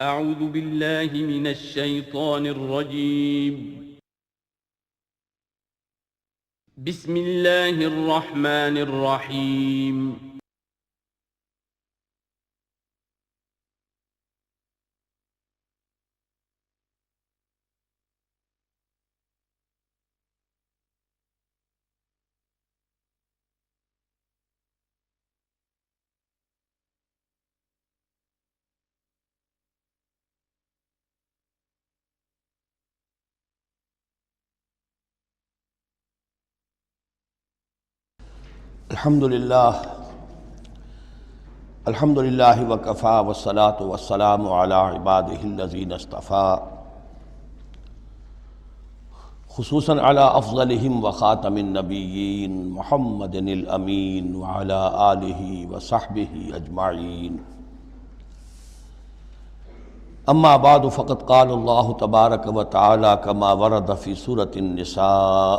اعوذ باللہ من الشیطان الرجیم بسم اللہ الرحمن الرحیم الحمدللہ وکفا والصلاة والسلام علی عبادہ الذین اصطفیٰ، خصوصاً علی افضلہم وخاتم النبیین محمد الامین وعلی آلہ وصحبہ اجمعین۔ اما بعد فقد قال اللہ تبارک وتعالی کما ورد فی سورۃ النساء: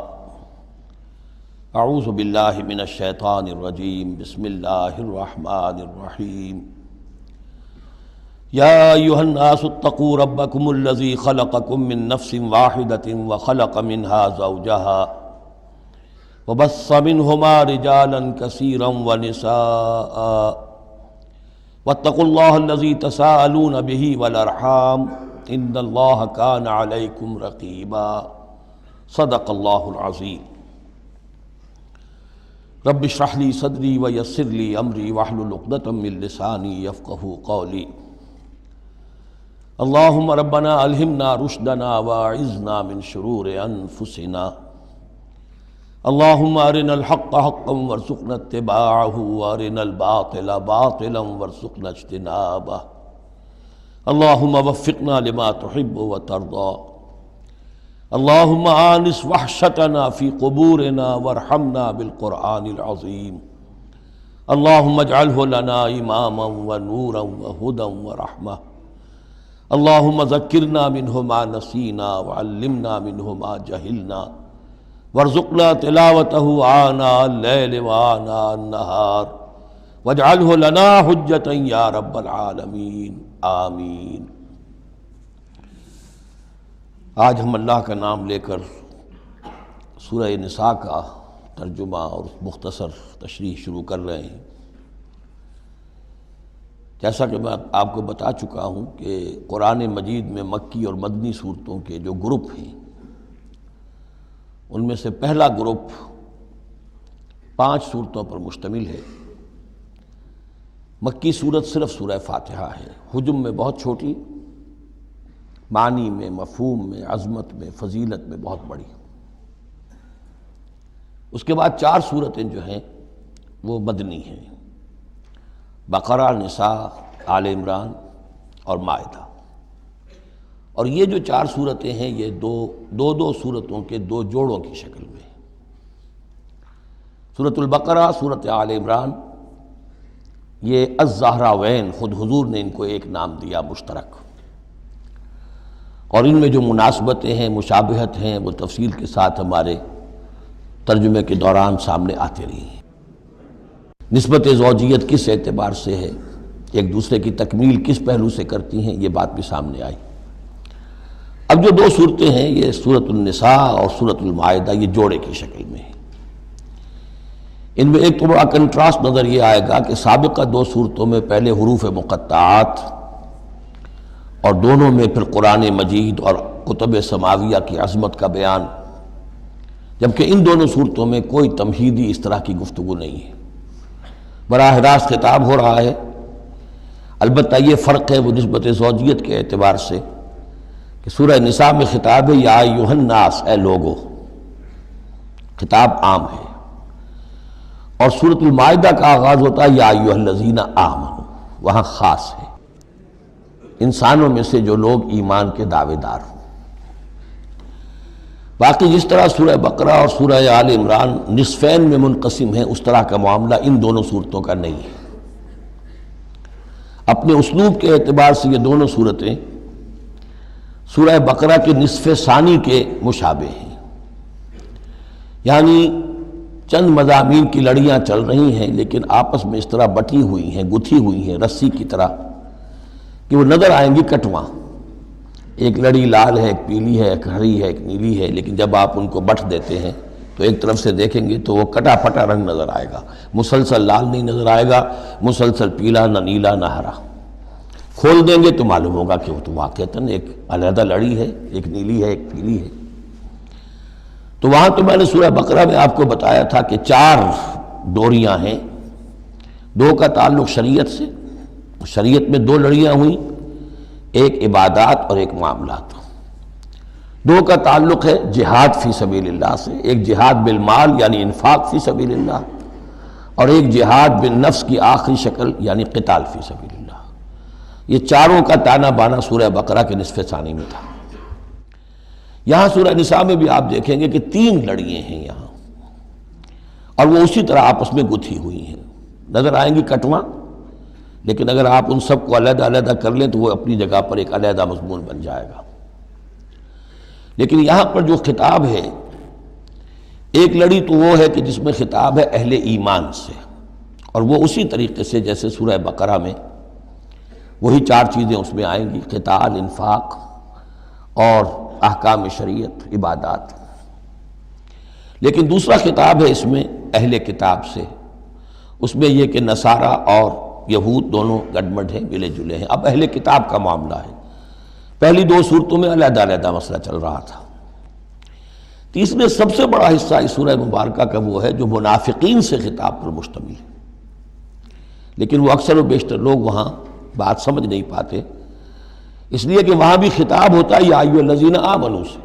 اعوذ باللہ من الشیطان الرجیم، بسم اللہ الرحمن الرحیم۔ یا ایہا الناس اتقوا ربکم الذی خلقکم من نفس واحدۃ وخلق منها زوجها وبث منہما رجالا کثیرا ونساء واتقوا اللہ الذی تساءلون بہ والارحام ان اللہ کان علیکم رقیبا۔ صدق اللہ العظیم۔ رب اشرح لی صدری ویسر لی امری واحلل عقدۃ من لسانی یفقہوا قولی۔ اللہم ربنا الہمنا رشدنا واعذنا من شرور انفسنا۔ اللہم ارنا الحق حقا وارزقنا اتباعہ وارنا الباطل باطلا وارزقنا اجتنابہ۔ اللہم وفقنا لما تحب وترضى۔ اللہم آنس وحشتنا فی قبورنا وارحمنا بالقرآن العظیم۔ اللہم اجعلہ لنا اماما ونورا وہدى ورحمہ۔ اللہم ذکرنا منہ ما نسینا وعلمنا منہ ما جہلنا وارزقنا تلاوتہ آناء اللیل وآناء النہار واجعلہ لنا حجتا یا رب العالمین، آمین۔ آج ہم اللہ کا نام لے کر سورہ نساء کا ترجمہ اور مختصر تشریح شروع کر رہے ہیں۔ جیسا کہ میں آپ کو بتا چکا ہوں کہ قرآن مجید میں مکی اور مدنی صورتوں کے جو گروپ ہیں، ان میں سے پہلا گروپ 5 صورتوں پر مشتمل ہے۔ مکی صورت صرف سورہ فاتحہ ہے، حجم میں بہت چھوٹی، معنی میں، مفہوم میں، عظمت میں، فضیلت میں بہت بڑی۔ اس کے بعد 4 صورتیں جو ہیں وہ مدنی ہیں: بقرہ، نساء، آل عمران اور مائدہ۔ اور یہ جو 4 صورتیں ہیں یہ دو صورتوں کے 2 جوڑوں کی شکل میں ہیں۔ سورۃ البقرہ، سورۃ آل عمران، یہ الزہراوین، خود حضور نے ان کو ایک نام دیا مشترک، اور ان میں جو مناسبتیں ہیں، مشابہت ہیں، وہ تفصیل کے ساتھ ہمارے ترجمے کے دوران سامنے آتے رہی ہیں۔ نسبت زوجیت کس اعتبار سے ہے، ایک دوسرے کی تکمیل کس پہلو سے کرتی ہیں، یہ بات بھی سامنے آئی۔ اب جو 2 صورتیں ہیں، یہ سورۃ النساء اور سورۃ المائدہ، یہ جوڑے کی شکل میں ہیں۔ ان میں ایک تو بڑا کنٹراسٹ نظر یہ آئے گا کہ سابقہ 2 صورتوں میں پہلے حروف مقطعات اور دونوں میں پھر قرآن مجید اور کتب سماویہ کی عظمت کا بیان، جبکہ ان دونوں صورتوں میں کوئی تمہیدی اس طرح کی گفتگو نہیں ہے، براہ راست خطاب ہو رہا ہے۔ البتہ یہ فرق ہے وہ نسبت زوجیت کے اعتبار سے کہ سورہ نساء میں خطاب ہے یا ایھا الناس، اے لوگو، خطاب عام ہے، اور سورۃ المائدہ کا آغاز ہوتا ہے یا ایھا الذین آمنوا، وہاں خاص ہے، انسانوں میں سے جو لوگ ایمان کے دعوے دار ہوں۔ باقی جس طرح سورہ بقرہ اور سورہ آل عمران نصفین میں منقسم ہیں، اس طرح کا معاملہ ان دونوں صورتوں کا نہیں ہے۔ اپنے اسلوب کے اعتبار سے یہ دونوں صورتیں سورہ بقرہ کے نصف ثانی کے مشابہ ہیں، یعنی چند مضامین کی لڑیاں چل رہی ہیں لیکن آپس میں اس طرح بٹی ہوئی ہیں، گتھی ہوئی ہیں رسی کی طرح، کہ وہ نظر آئیں گی کٹواں، ایک لڑی لال ہے، ایک پیلی ہے، ایک ہری ہے، ایک نیلی ہے، لیکن جب آپ ان کو بٹ دیتے ہیں تو ایک طرف سے دیکھیں گے تو وہ کٹا پھٹا رنگ نظر آئے گا، مسلسل لال نہیں نظر آئے گا، مسلسل پیلا، نہ نیلا نہ ہرا۔ کھول دیں گے تو معلوم ہوگا کہ وہ تو واقعتاً ایک علیحدہ لڑی ہے، ایک نیلی ہے، ایک پیلی ہے۔ تو وہاں تو میں نے سورہ بقرہ میں آپ کو بتایا تھا کہ 4 ڈوریاں ہیں، 2 کا تعلق شریعت سے، شریعت میں 2 لڑیاں ہوئیں، ایک عبادات اور ایک معاملات۔ 2 کا تعلق ہے جہاد فی سبیل اللہ سے، ایک جہاد بالمال یعنی انفاق فی سبیل اللہ، اور ایک جہاد بالنفس کی آخری شکل یعنی قتال فی سبیل اللہ۔ یہ چاروں کا تانا بانا سورہ بقرہ کے نصف ثانی میں تھا۔ یہاں سورہ نساء میں بھی آپ دیکھیں گے کہ 3 لڑیاں ہیں یہاں، اور وہ اسی طرح آپس میں گتھی ہوئی ہیں، نظر آئیں گی کٹواں، لیکن اگر آپ ان سب کو علیحدہ علیحدہ کر لیں تو وہ اپنی جگہ پر ایک علیحدہ مضمون بن جائے گا۔ لیکن یہاں پر جو خطاب ہے، ایک لڑی تو وہ ہے کہ جس میں خطاب ہے اہل ایمان سے، اور وہ اسی طریقے سے جیسے سورہ بقرہ میں وہی 4 چیزیں اس میں آئیں گی، قتال، انفاق اور احکام شریعت، عبادات۔ لیکن دوسرا خطاب ہے اس میں اہل کتاب سے، اس میں یہ کہ نصارہ اور یہود دونوں گڈمڈ ہیں، ملے جلے ہیں۔ اب اہل کتاب کا معاملہ ہے، پہلی 2 صورتوں میں علیحدہ علیحدہ مسئلہ چل رہا تھا۔ تیسرے سب سے بڑا حصہ اس سورہ مبارکہ کا وہ ہے جو منافقین سے خطاب پر مشتمل ہے، لیکن وہ اکثر و بیشتر لوگ وہاں بات سمجھ نہیں پاتے، اس لیے کہ وہاں بھی خطاب ہوتا ہے یا ایھا الذین آمنوا سے۔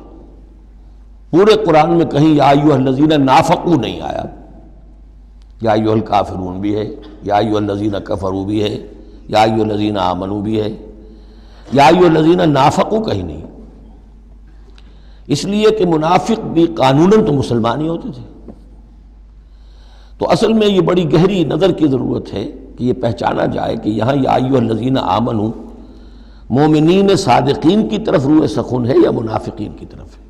پورے قرآن میں کہیں یا ایھا الذین نافقوا نہیں آیا، یا ایھا الکافرون بھی ہے، یا ایھا الذین کفروا بھی ہے، یا ایھا الذین آمنوا بھی ہے، یا ایھا الذین نافقوا کہیں نہیں، اس لیے کہ منافق بھی قانوناً تو مسلمان ہی ہوتے تھے۔ تو اصل میں یہ بڑی گہری نظر کی ضرورت ہے کہ یہ پہچانا جائے کہ یہاں یا ایھا الذین آمنوا مومنین صادقین کی طرف روح سخن ہے یا منافقین کی طرف ہے۔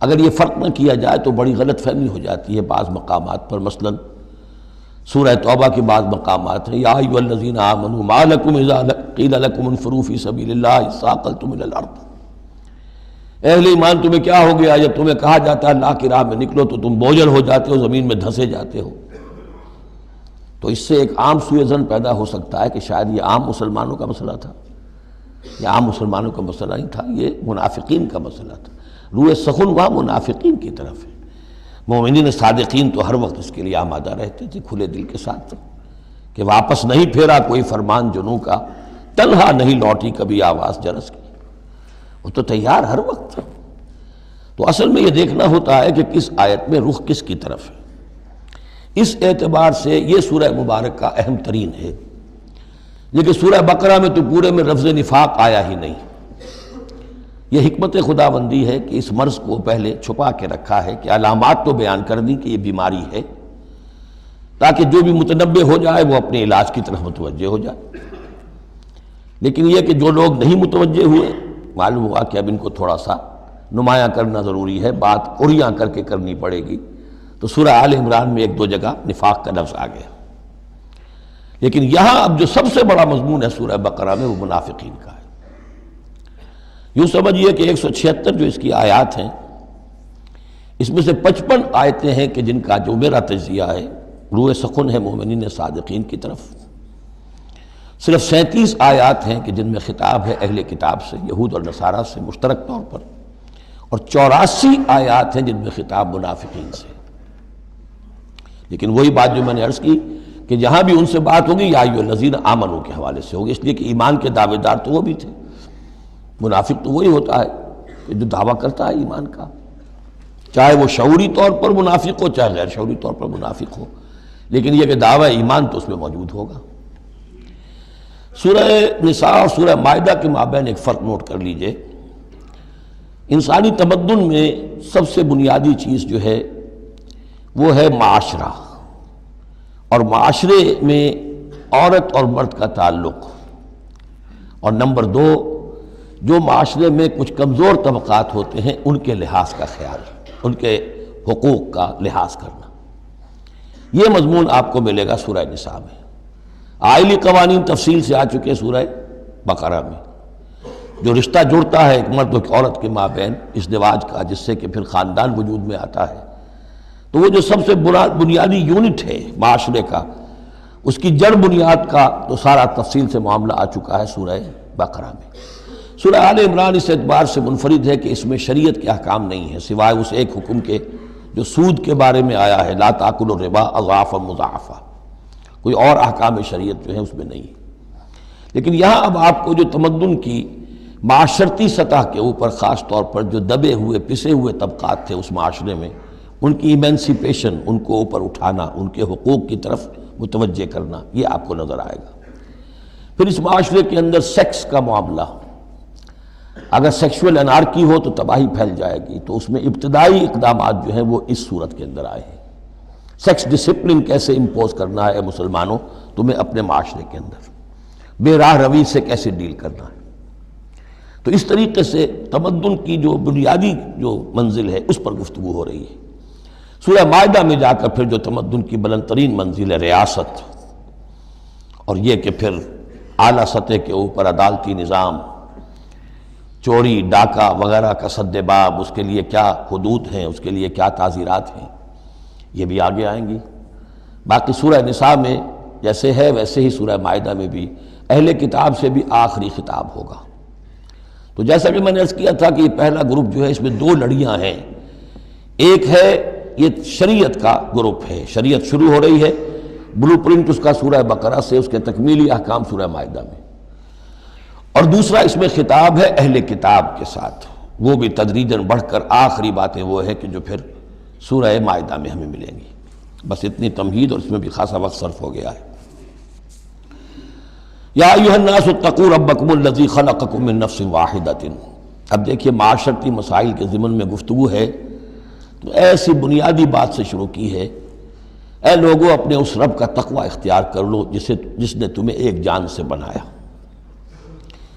اگر یہ فرق نہ کیا جائے تو بڑی غلط فہمی ہو جاتی ہے بعض مقامات پر، مثلا سورہ توبہ کے بعض مقامات ہیں یا ایھا الذین آمنوا ما لکم اذا قیل لکم انفروا فی سبیل اللہ اثاقلتم الی الارض، اہل ایمان تمہیں کیا ہو گیا جب تمہیں کہا جاتا ہے اللہ کی راہ میں نکلو تو تم بوجھل ہو جاتے ہو، زمین میں دھسے جاتے ہو۔ تو اس سے ایک عام سوء ظن پیدا ہو سکتا ہے کہ شاید یہ عام مسلمانوں کا مسئلہ تھا، یہ عام مسلمانوں کا مسئلہ نہیں تھا، یہ منافقین کا مسئلہ تھا۔ روح سخن وہاں منافقین کی طرف ہے، مومنین صادقین تو ہر وقت اس کے لیے آمادہ رہتے تھے کھلے دل کے ساتھ، کہ واپس نہیں پھیرا کوئی فرمان جنوں کا، تنہا نہیں لوٹی کبھی آواز جرس کی، وہ تو تیار ہر وقت تھا۔ تو اصل میں یہ دیکھنا ہوتا ہے کہ کس آیت میں رخ کس کی طرف ہے۔ اس اعتبار سے یہ سورہ مبارک کا اہم ترین ہے، لیکن سورہ بقرہ میں تو پورے میں لفظ نفاق آیا ہی نہیں۔ یہ حکمت خداوندی ہے کہ اس مرض کو پہلے چھپا کے رکھا ہے، کہ علامات تو بیان کر دی کہ یہ بیماری ہے، تاکہ جو بھی متنبہ ہو جائے وہ اپنے علاج کی طرف متوجہ ہو جائے۔ لیکن یہ کہ جو لوگ نہیں متوجہ ہوئے، معلوم ہوا کہ اب ان کو تھوڑا سا نمایاں کرنا ضروری ہے، بات قریاں کر کے کرنی پڑے گی۔ تو سورہ آل عمران میں 1-2 جگہ نفاق کا لفظ آ گیا، لیکن یہاں اب جو سب سے بڑا مضمون ہے سورہ بقرہ میں وہ منافقین کا ہے۔ یوں سمجھیے کہ 176 جو اس کی آیات ہیں، اس میں سے 55 آیتیں ہیں کہ جن کا جو میرا تجزیہ ہے روح سخن ہے مومنین صادقین کی طرف، صرف 37 آیات ہیں کہ جن میں خطاب ہے اہل کتاب سے، یہود اور نصارہ سے مشترک طور پر، اور 84 آیات ہیں جن میں خطاب منافقین سے۔ لیکن وہی بات جو میں نے عرض کی کہ جہاں بھی ان سے بات ہوگی یا ایھا الذین آمنوا کے حوالے سے ہوگی، اس لیے کہ ایمان کے دعوے دار تو وہ بھی تھے، منافق تو وہی ہوتا ہے کہ جو دعویٰ کرتا ہے ایمان کا، چاہے وہ شعوری طور پر منافق ہو چاہے غیر شعوری طور پر منافق ہو، لیکن یہ کہ دعویٰ ایمان تو اس میں موجود ہوگا۔ سورہ نساء اور سورہ مائدہ کے مابین ایک فرق نوٹ کر لیجئے۔ انسانی تمدن میں سب سے بنیادی چیز جو ہے وہ ہے معاشرہ، اور معاشرے میں عورت اور مرد کا تعلق، اور نمبر 2 جو معاشرے میں کچھ کمزور طبقات ہوتے ہیں ان کے لحاظ کا خیال، ان کے حقوق کا لحاظ کرنا۔ یہ مضمون آپ کو ملے گا سورہ نساء میں۔ آئلی قوانین تفصیل سے آ چکے سورہ بقرہ میں، جو رشتہ جڑتا ہے ایک مرد و ایک عورت کے مابین ازدواج کا، جس سے کہ پھر خاندان وجود میں آتا ہے، تو وہ جو سب سے بنیادی یونٹ ہے معاشرے کا، اس کی جڑ بنیاد کا تو سارا تفصیل سے معاملہ آ چکا ہے سورہ بقرہ میں۔ سورہ آل عمران اس اعتبار سے منفرد ہے کہ اس میں شریعت کے احکام نہیں ہیں سوائے اس ایک حکم کے جو سود کے بارے میں آیا ہے، لا تاکلوا الربا اضعافا مضاعفا، کوئی اور احکام شریعت جو ہے اس میں نہیں ہے۔ لیکن یہاں اب آپ کو جو تمدن کی معاشرتی سطح کے اوپر خاص طور پر جو دبے ہوئے پسے ہوئے طبقات تھے اس معاشرے میں، ان کی ایمینسیپیشن، ان کو اوپر اٹھانا، ان کے حقوق کی طرف متوجہ کرنا، یہ آپ کو نظر آئے گا۔ پھر اس معاشرے کے اندر سیکس کا معاملہ، اگر سیکشول انارکی ہو تو تباہی پھیل جائے گی، تو اس میں ابتدائی اقدامات جو ہیں وہ اس صورت کے اندر آئے ہیں۔ سیکس ڈسپلن کیسے امپوز کرنا ہے مسلمانوں تمہیں اپنے معاشرے کے اندر، بے راہ روی سے کیسے ڈیل کرنا ہے۔ تو اس طریقے سے تمدن کی جو بنیادی جو منزل ہے اس پر گفتگو ہو رہی ہے۔ سورہ مائدہ میں جا کر پھر جو تمدن کی بلند ترین منزل ہے ریاست، اور یہ کہ پھر اعلیٰ سطح کے اوپر عدالتی نظام، چوری ڈاکہ وغیرہ کا سد باب، اس کے لیے کیا حدود ہیں، اس کے لیے کیا تعزیرات ہیں، یہ بھی آگے آئیں گی۔ باقی سورہ نساء میں جیسے ہے ویسے ہی سورہ مائدہ میں بھی اہل کتاب سے بھی آخری خطاب ہوگا۔ تو جیسا کہ میں نے عرض کیا تھا کہ یہ پہلا گروپ جو ہے اس میں دو لڑیاں ہیں، ایک ہے یہ شریعت کا گروپ ہے، شریعت شروع ہو رہی ہے، بلو پرنٹ اس کا سورہ بقرہ سے، اس کے تکمیلی احکام سورہ مائدہ میں، اور دوسرا اس میں خطاب ہے اہل کتاب کے ساتھ، وہ بھی تدریجاً بڑھ کر آخری باتیں وہ ہے کہ جو پھر سورہ مائدہ میں ہمیں ملیں گی۔ بس اتنی تمہید، اور اس میں بھی خاصا وقت صرف ہو گیا ہے۔ یا ایھا الناس اتقوا ربکم الذی خلقکم من نفس واحدۃ۔ اب دیکھیے معاشرتی مسائل کے ضمن میں گفتگو ہے تو ایسی بنیادی بات سے شروع کی ہے، اے لوگو اپنے اس رب کا تقوی اختیار کر لو جس نے تمہیں ایک جان سے بنایا،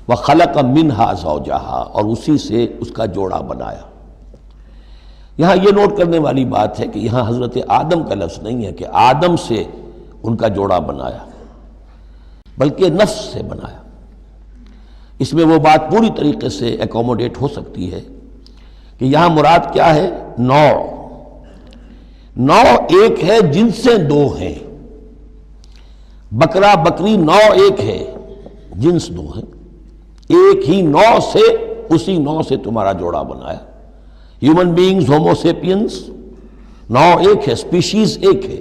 وَخَلَقَ مِنْهَا زَوْجَهَا، اور اسی سے اس کا جوڑا بنایا۔ یہاں یہ نوٹ کرنے والی بات ہے کہ یہاں حضرت آدم کا لفظ نہیں ہے کہ آدم سے ان کا جوڑا بنایا، بلکہ نفس سے بنایا۔ اس میں وہ بات پوری طریقے سے ایکوموڈیٹ ہو سکتی ہے کہ یہاں مراد کیا ہے، نوع ایک ہے، جنسیں دو ہیں، بکرا بکری نوع ایک ہے، جنس دو ہیں، ایک ہی نوع سے، اسی نوع سے تمہارا جوڑا بنایا۔ ہیومن بینگز ہومو سیپینس، نوع ایک ہے، سپیشیز ایک ہے،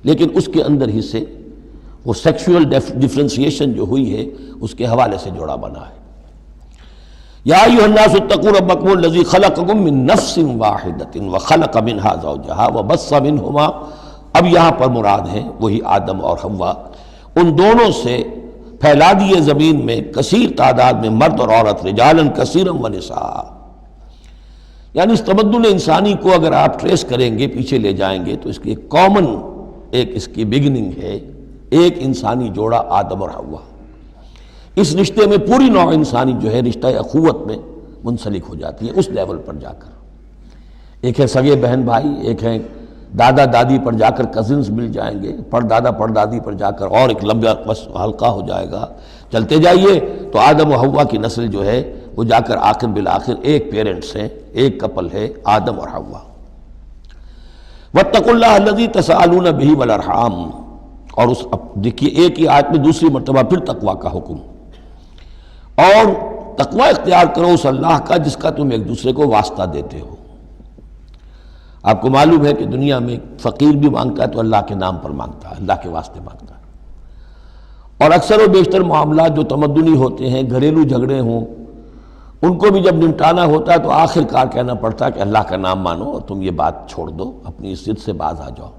لیکن اس کے اندر ہی سے وہ سیکشول ڈفرینسیشن جو ہوئی ہے اس کے حوالے سے جوڑا بنا ہے۔ یا ایھا الناس اتقوا ربکم الذی خلقکم من نفس واحدۃ وخلق منها زوجها وبث منہما، اب یہاں پر مراد ہیں وہی آدم اور حوا، ان دونوں سے پھیلا دیے زمین میں کثیر تعداد میں مرد اور عورت، رجالا کثیرا ونساء۔ یعنی اس تمدن انسانی کو اگر آپ ٹریس کریں گے، پیچھے لے جائیں گے، تو اس کی ایک کامن اس کی بگننگ ہے، ایک انسانی جوڑا آدم اور حوا۔ اس رشتے میں پوری نوع انسانی جو ہے رشتہ اخوت میں منسلک ہو جاتی ہے، اس لیول پر جا کر۔ ایک ہے سگے بہن بھائی، ایک ہے دادا دادی پر جا کر کزنز مل جائیں گے، پردادا پردادی پر جا کر اور ایک لمبا حلقہ ہو جائے گا، چلتے جائیے تو آدم و حوا کی نسل جو ہے وہ جا کر آخر بالآخر ایک پیرنٹس ہیں، ایک کپل ہے، آدم اور حوا۔ واتقوا اللہ الذی تساءلون بہ والارحام، اور اس دیکھیے ایک ہی آیت میں دوسری مرتبہ پھر تقوی کا حکم، اور تقوی اختیار کرو اس اللہ کا جس کا تم ایک دوسرے کو واسطہ دیتے ہو۔ آپ کو معلوم ہے کہ دنیا میں فقیر بھی مانگتا ہے تو اللہ کے نام پر مانگتا ہے، اللہ کے واسطے مانگتا ہے، اور اکثر و بیشتر معاملات جو تمدنی ہوتے ہیں، گھریلو جھگڑے ہوں، ان کو بھی جب نمٹانا ہوتا ہے تو آخر کار کہنا پڑتا ہے کہ اللہ کا نام مانو اور تم یہ بات چھوڑ دو، اپنی اس ضد سے باز آ جاؤ۔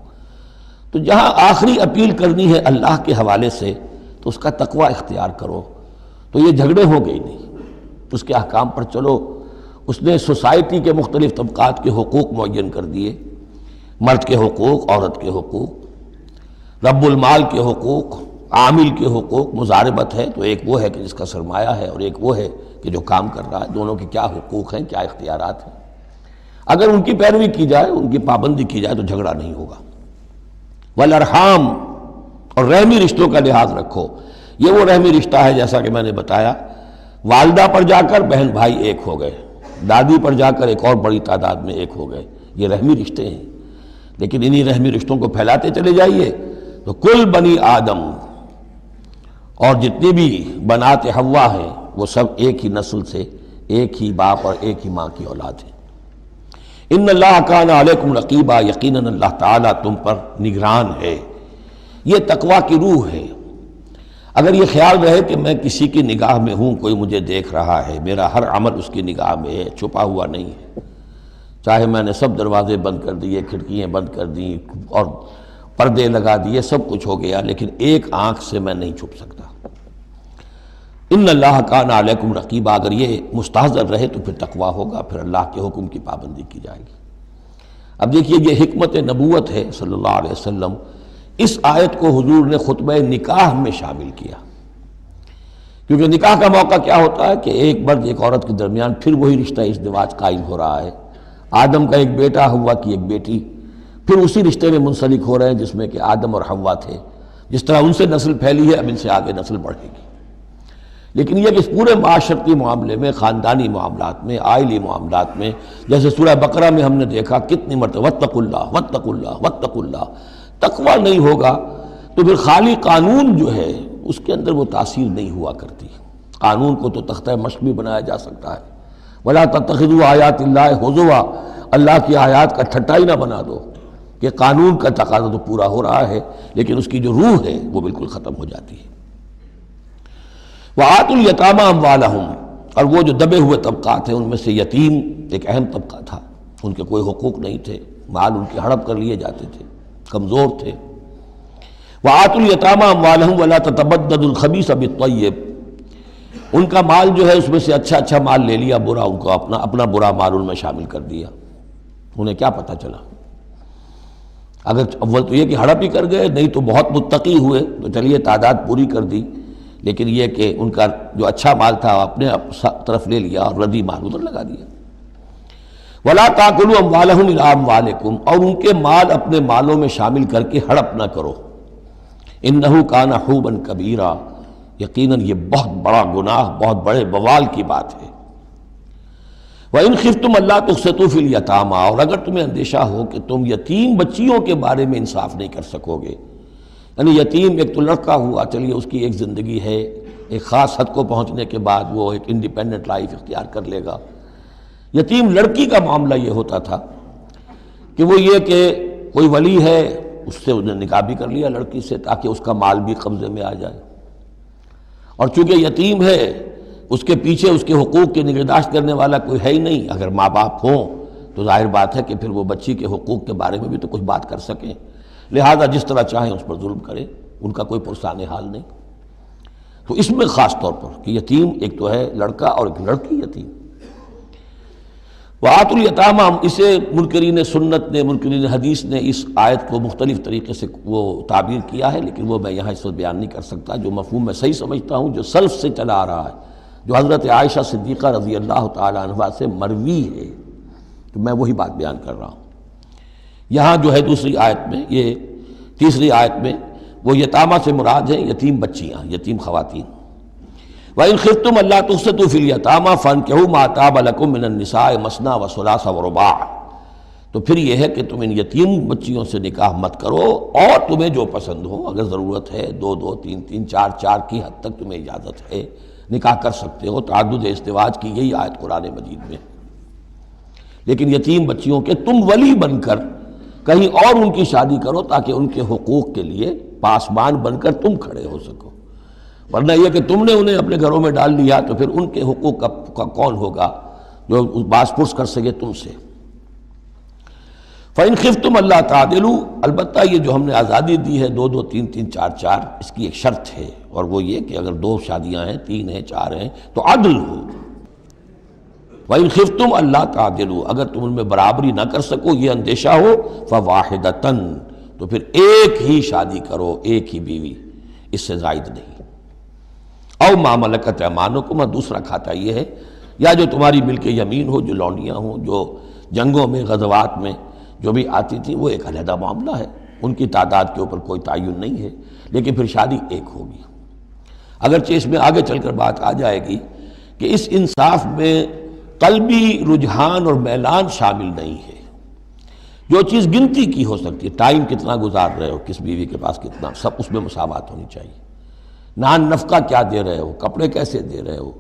تو جہاں آخری اپیل کرنی ہے اللہ کے حوالے سے تو اس کا تقوی اختیار کرو، تو یہ جھگڑے ہو گئی نہیں، اس کے احکام پر چلو۔ اس نے سوسائٹی کے مختلف طبقات کے حقوق معین کر دیے، مرد کے حقوق، عورت کے حقوق، رب المال کے حقوق، عامل کے حقوق، مضاربت ہے تو ایک وہ ہے کہ جس کا سرمایہ ہے اور ایک وہ ہے کہ جو کام کر رہا ہے، دونوں کے کیا حقوق ہیں، کیا اختیارات ہیں۔ اگر ان کی پیروی کی جائے، ان کی پابندی کی جائے تو جھگڑا نہیں ہوگا۔ والارحام، اور رحمی رشتوں کا لحاظ رکھو۔ یہ وہ رحمی رشتہ ہے جیسا کہ میں نے بتایا، والدہ پر جا کر بہن بھائی ایک ہو گئے، دادی پر جا کر ایک اور بڑی تعداد میں ایک ہو گئے، یہ رحمی رشتے ہیں۔ لیکن انہی رحمی رشتوں کو پھیلاتے چلے جائیے تو کل بنی آدم، اور جتنی بھی بنات حوا ہیں وہ سب ایک ہی نسل سے، ایک ہی باپ اور ایک ہی ماں کی اولاد ہے۔ ان اللہ کان علیکم رقیبا، یقیناً اللہ تعالیٰ تم پر نگران ہے۔ یہ تقویٰ کی روح ہے۔ اگر یہ خیال رہے کہ میں کسی کی نگاہ میں ہوں، کوئی مجھے دیکھ رہا ہے، میرا ہر عمل اس کی نگاہ میں ہے، چھپا ہوا نہیں ہے، چاہے میں نے سب دروازے بند کر دیے، کھڑکیاں بند کر دیں اور پردے لگا دیے، سب کچھ ہو گیا، لیکن ایک آنکھ سے میں نہیں چھپ سکتا۔ ان اللہ کان علیکم رقیبا، اگر یہ مستحضر رہے تو پھر تقویٰ ہوگا، پھر اللہ کے حکم کی پابندی کی جائے گی۔ اب دیکھیے یہ حکمت نبوت ہے صلی اللہ علیہ وسلم، اس آیت کو حضور نے خطبہ نکاح میں شامل کیا، کیونکہ نکاح کا موقع کیا ہوتا ہے کہ ایک مرد ایک عورت کے درمیان پھر وہی رشتہ ازدواج قائم ہو رہا ہے، آدم کا ایک بیٹا، حوا کی ایک بیٹی، پھر اسی رشتے میں منسلک ہو رہے ہیں جس میں کہ آدم اور حوا تھے، جس طرح ان سے نسل پھیلی ہے اب ان سے آگے نسل بڑھے گی۔ لیکن یہ کہ اس پورے معاشرتی معاملے میں، خاندانی معاملات میں، عائلی معاملات میں، جیسے سورہ بقرہ میں ہم نے دیکھا کتنی مرتبہ واتقوا اللہ واتقوا اللہ واتقوا اللہ، تقویٰ نہیں ہوگا تو پھر خالی قانون جو ہے اس کے اندر وہ تاثیر نہیں ہوا کرتی۔ قانون کو تو تختہ مشق بھی بنایا جا سکتا ہے، وَلَا تَتَّخِذُوا آیَاتِ اللَّهِ هُزُوًا، اللہ کی آیات کا ٹھٹا ہی نہ بنا دو، کہ قانون کا تقاضا تو پورا ہو رہا ہے لیکن اس کی جو روح ہے وہ بالکل ختم ہو جاتی ہے۔ وَآتُوا الْيَتَامَىٰ أَمْوَالَهُمْ، اور وہ جو دبے ہوئے طبقات ہیں ان میں سے یتیم ایک اہم طبقہ تھا، ان کے کوئی حقوق نہیں تھے، مال ان کے ہڑپ کر لیے جاتے تھے، کمزور تھے۔ وَآتُوا الْيَتَامَىٰ أَمْوَالَهُمْ وَلَا تَتَبَدَّلُوا الْخَبِيثَ بِالطَّيِّبِ، ان کا مال جو ہے اس میں سے اچھا اچھا مال لے لیا، برا ان کو اپنا برا مال ان میں شامل کر دیا۔ انہیں کیا پتہ چلا؟ اگر اول تو یہ کہ ہڑپ ہی کر گئے، نہیں تو بہت متقی ہوئے تو چلیے تعداد پوری کر دی، لیکن یہ کہ ان کا جو اچھا مال تھا اپنے طرف لے لیا اور ردی مال ادھر لگا دیا۔ وَلَا تَأْكُلُوا أَمْوَالَهُمْ إِلَىٰ أَمْوَالِكُمْ، اور ان کے مال اپنے مالوں میں شامل کر کے ہڑپ نہ کرو۔ إِنَّهُ كَانَ حُوبًا كَبِيرًا، یقیناً یہ بہت بڑا گناہ، بہت بڑے بوال کی بات ہے۔ وَإِنْ خِفْتُمْ أَلَّا تُقْسِطُوا فِي الْيَتَامَىٰ، اور اگر تمہیں اندیشہ ہو کہ تم یتیم بچیوں کے بارے میں انصاف نہیں کر سکو گے، یعنی یتیم ایک تو لڑکا ہوا، چلیے اس کی ایک زندگی ہے، ایک خاص حد کو پہنچنے کے بعد وہ ایک انڈیپینڈنٹ لائف اختیار کر لے گا۔ یتیم لڑکی کا معاملہ یہ ہوتا تھا کہ وہ یہ کہ کوئی ولی ہے، اس سے انہیں نکاح بھی کر لیا لڑکی سے تاکہ اس کا مال بھی قبضے میں آ جائے، اور چونکہ یتیم ہے اس کے پیچھے اس کے حقوق کی نگہداشت کرنے والا کوئی ہے ہی نہیں۔ اگر ماں باپ ہوں تو ظاہر بات ہے کہ پھر وہ بچی کے حقوق کے بارے میں بھی تو کچھ بات کر سکیں، لہذا جس طرح چاہیں اس پر ظلم کریں، ان کا کوئی پرسان حال نہیں۔ تو اس میں خاص طور پر کہ یتیم ایک تو ہے لڑکا اور ایک لڑکی یتیم۔ وَآتُوا الْيَتَامَىٰ، اسے منکرین سنت نے، منکرین حدیث نے اس آیت کو مختلف طریقے سے وہ تعبیر کیا ہے، لیکن وہ میں یہاں اس وقت بیان نہیں کر سکتا۔ جو مفہوم میں صحیح سمجھتا ہوں، جو سلف سے چلا آ رہا ہے، جو حضرت عائشہ صدیقہ رضی اللہ تعالی عنہا سے مروی ہے، تو میں وہی بات بیان کر رہا ہوں۔ یہاں جو ہے دوسری آیت میں، یہ تیسری آیت میں وہ یتامہ سے مراد ہے یتیم بچیاں، یتیم خواتین۔ وَإِنْ خِفْتُمْ أَلَّا تُقْسِطُوا فِي الْيَتَامَىٰ فَانكِحُوا مَا طَابَ لَكُم مِّنَ النِّسَاءِ مَثْنَىٰ وَثُلَاثَ وَرُبَاعَ، تو پھر یہ ہے کہ تم ان یتیم بچیوں سے نکاح مت کرو، اور تمہیں جو پسند ہو، اگر ضرورت ہے دو دو تین تین چار چار کی حد تک تمہیں اجازت ہے، نکاح کر سکتے ہو۔ تعدد ازدواج کی یہی آیت قرآن مجید میں، لیکن یتیم بچیوں کے تم ولی بن کر کہیں اور ان کی شادی کرو تاکہ ان کے حقوق کے لیے پاسبان بن کر تم کھڑے ہو سکو، ورنہ یہ کہ تم نے انہیں اپنے گھروں میں ڈال لیا تو پھر ان کے حقوق کا کون ہوگا جو باز پرس کر سکے تم سے۔ فَإِنْ خِفْتُمْ أَلَّا تَعْدِلُوا، البتہ یہ جو ہم نے آزادی دی ہے دو دو تین تین چار چار، اس کی ایک شرط ہے، اور وہ یہ کہ اگر دو شادیاں ہیں، تین ہیں، چار ہیں، تو عدل ہو۔ وَإِنْ خِفْتُمْ أَلَّا تَعْدِلُوا، اگر تم ان میں برابری نہ کر سکو، یہ اندیشہ ہو، فَوَاحِدَةً، تو پھر ایک ہی شادی کرو، ایک ہی بیوی، اس سے زائد نہیں۔ او ما ملکت ایمانکم، اور دوسرا کھاتا یہ ہے، یا جو تمہاری ملک یمین ہو، جو لونڈیاں ہوں، جو جنگوں میں غزوات میں جو بھی آتی تھی، وہ ایک علیحدہ معاملہ ہے، ان کی تعداد کے اوپر کوئی تعین نہیں ہے، لیکن پھر شادی ایک ہوگی۔ اگرچہ اس میں آگے چل کر بات آ جائے گی کہ اس انصاف میں قلبی رجحان اور میلان شامل نہیں ہے۔ جو چیز گنتی کی ہو سکتی ہے، ٹائم کتنا گزار رہے ہو، کس بیوی کے پاس کتنا، سب اس میں مساوات ہونی چاہیے۔ نان نفقہ کیا دے رہے ہو، کپڑے کیسے دے رہے ہو،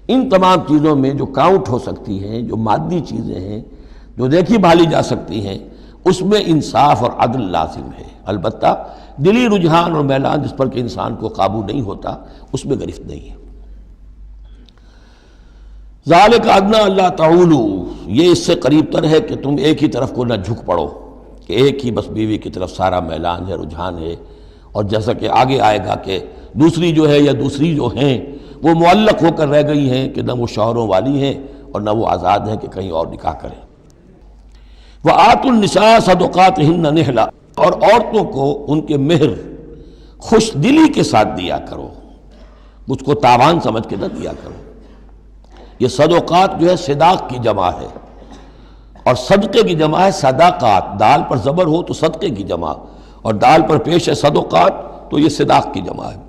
ان تمام چیزوں میں جو کاؤنٹ ہو سکتی ہیں، جو مادی چیزیں ہیں، جو دیکھی بھالی جا سکتی ہیں، اس میں انصاف اور عدل لازم ہے۔ البتہ دلی رجحان اور میلان جس پر کہ انسان کو قابو نہیں ہوتا، اس میں گرفت نہیں ہے۔ ذالک ادنیٰ اللہ تعولوا، یہ اس سے قریب تر ہے کہ تم ایک ہی طرف کو نہ جھک پڑو، کہ ایک ہی بس بیوی کی طرف سارا میلان ہے، رجحان ہے۔ اور جیسا کہ آگے آئے گا کہ دوسری جو ہے یا دوسری جو ہیں وہ معلق ہو کر رہ گئی ہیں کہ نہ وہ شوہروں والی ہیں اور نہ وہ آزاد ہیں کہ کہیں اور نکاح کریں۔ وَآتُوا النِّسَاءَ صَدُقَاتِهِنَّ نِحْلًا، اور عورتوں کو ان کے مہر خوش دلی کے ساتھ دیا کرو، اس کو تاوان سمجھ کے نہ دیا کرو۔ یہ صدقات جو ہے صداق کی جمع ہے، اور صدقے کی جمع ہے صداقات، دال پر زبر ہو تو صدقے کی جمع، اور دال پر پیش ہے صدقات تو یہ صداق کی جمع ہے۔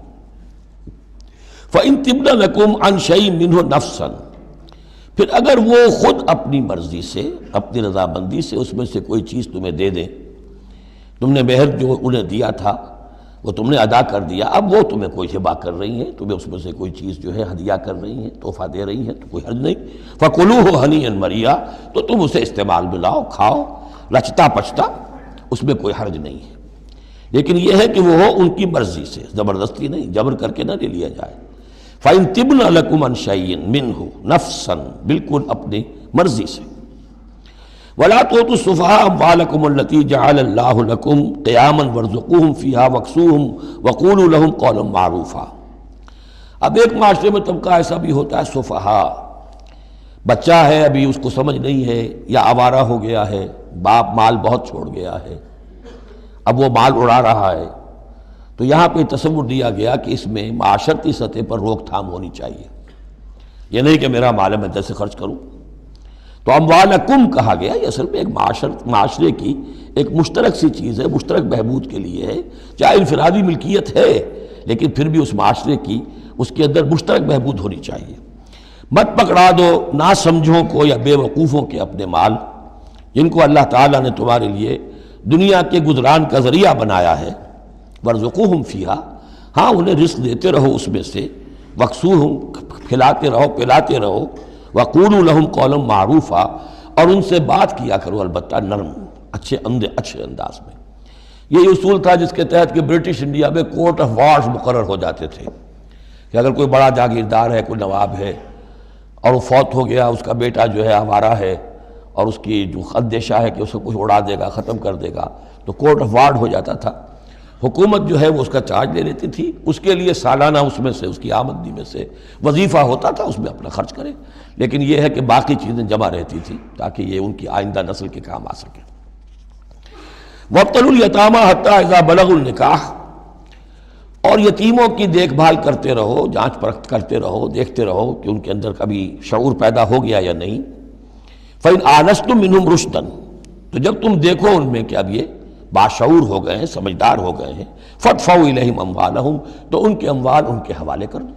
فَإِن تِبْنَ لَكُمْ عَنْ شَيْءٍ مِّنْهُ نَفْسًا، پھر اگر وہ خود اپنی مرضی سے، اپنی رضامندی سے اس میں سے کوئی چیز تمہیں دے دیں، تم نے مہر جو انہیں دیا تھا وہ تم نے ادا کر دیا، اب وہ تمہیں کوئی ہبہ کر رہی ہیں، تمہیں اس میں سے کوئی چیز جو ہے ہدیہ کر رہی ہیں، تحفہ دے رہی ہیں، تو کوئی حرج نہیں۔ فَكُلُوهُ هَنِيًّا مَرِيًّا، تو تم اسے استعمال میں لاؤ، کھاؤ لچتا پچتا، اس میں کوئی حرج نہیں ہے۔ لیکن یہ ہے کہ وہ ہو ان کی مرضی سے، زبردستی نہیں، جبر کر کے نہ لے لیا جائے۔ فَإِن تِبْنَ لَكُمْ عَنْ شَيْءٍ مِّنْهُ نَفْسًا، بالکل اپنی مرضی سے۔ وَلَا تُؤْتُوا السُّفَهَاءَ أَمْوَالَكُمُ الَّتِي جَعَلَ اللَّهُ لَكُمْ قِيَامًا وَارْزُقُوهُمْ فِيهَا وَاكْسُوهُمْ وَقُولُوا لَهُمْ قَوْلًا مَّعْرُوفًا۔ اب ایک معاشرے میں طبقہ ایسا بھی ہوتا ہے سفہاء، بچہ ہے ابھی اس کو سمجھ نہیں ہے، یا آوارہ ہو گیا ہے، باپ مال بہت چھوڑ گیا ہے، اب وہ مال اڑا رہا ہے، تو یہاں پہ تصور دیا گیا کہ اس میں معاشرتی سطح پر روک تھام ہونی چاہیے۔ یہ نہیں کہ میرا مال ہے میں جیسے خرچ کروں۔ تو اموالکم کہا گیا، یہ اصل میں ایک معاشرے کی ایک مشترک سی چیز ہے، مشترک بہبود کے لیے ہے، چاہے انفرادی ملکیت ہے لیکن پھر بھی اس معاشرے کی، اس کے اندر مشترک بہبود ہونی چاہیے۔ مت پکڑا دو ناسمجھوں کو یا بے وقوفوں کے اپنے مال، جن کو اللہ تعالیٰ نے تمہارے لیے دنیا کے گزران کا ذریعہ بنایا ہے۔ وَارْزُقُوهُمْ فِيهَا، ہاں انہیں رزق دیتے رہو اس میں سے، وَاكْسُوهُمْ کھلاتے رہو پلاتے رہو، وَقُولُوا لَهُمْ قَوْلًا مَّعْرُوفًا، اور ان سے بات کیا کرو البتہ نرم اچھے انداز میں۔ یہ اصول تھا جس کے تحت کہ برٹش انڈیا میں کورٹ آف وارز مقرر ہو جاتے تھے، کہ اگر کوئی بڑا جاگیردار ہے، کوئی نواب ہے، اور وہ فوت ہو گیا، اس کا بیٹا جو ہے آوارہ ہے، اور اس کی جو اندیشہ ہے کہ اسے کچھ اڑا دے گا، ختم کر دے گا، تو کورٹ آف وارز ہو جاتا تھا، حکومت جو ہے وہ اس کا چارج لے لیتی تھی، اس کے لیے سالانہ اس میں سے، اس کی آمدنی میں سے وظیفہ ہوتا تھا، اس میں اپنا خرچ کرے، لیکن یہ ہے کہ باقی چیزیں جمع رہتی تھی تاکہ یہ ان کی آئندہ نسل کے کام آ سکے۔ وَابْتَلُوا الْيَتَامَىٰ حَتَّىٰ إِذَا بَلَغُوا النِّكَاحَ، اور یتیموں کی دیکھ بھال کرتے رہو، جانچ پرکھ کرتے رہو، دیکھتے رہو کہ ان کے اندر کبھی شعور پیدا ہو گیا یا نہیں۔ فَإِنْ آنَسْتُم مِّنْهُمْ رُشْدًا، تو جب تم دیکھو ان میں کہ اب یہ باشعور ہو گئے ہیں، سمجھدار ہو گئے ہیں، فَادْفَعُوا إِلَيْهِمْ أَمْوَالَهُمْ، تو ان کے اموال ان کے حوالے کر دو۔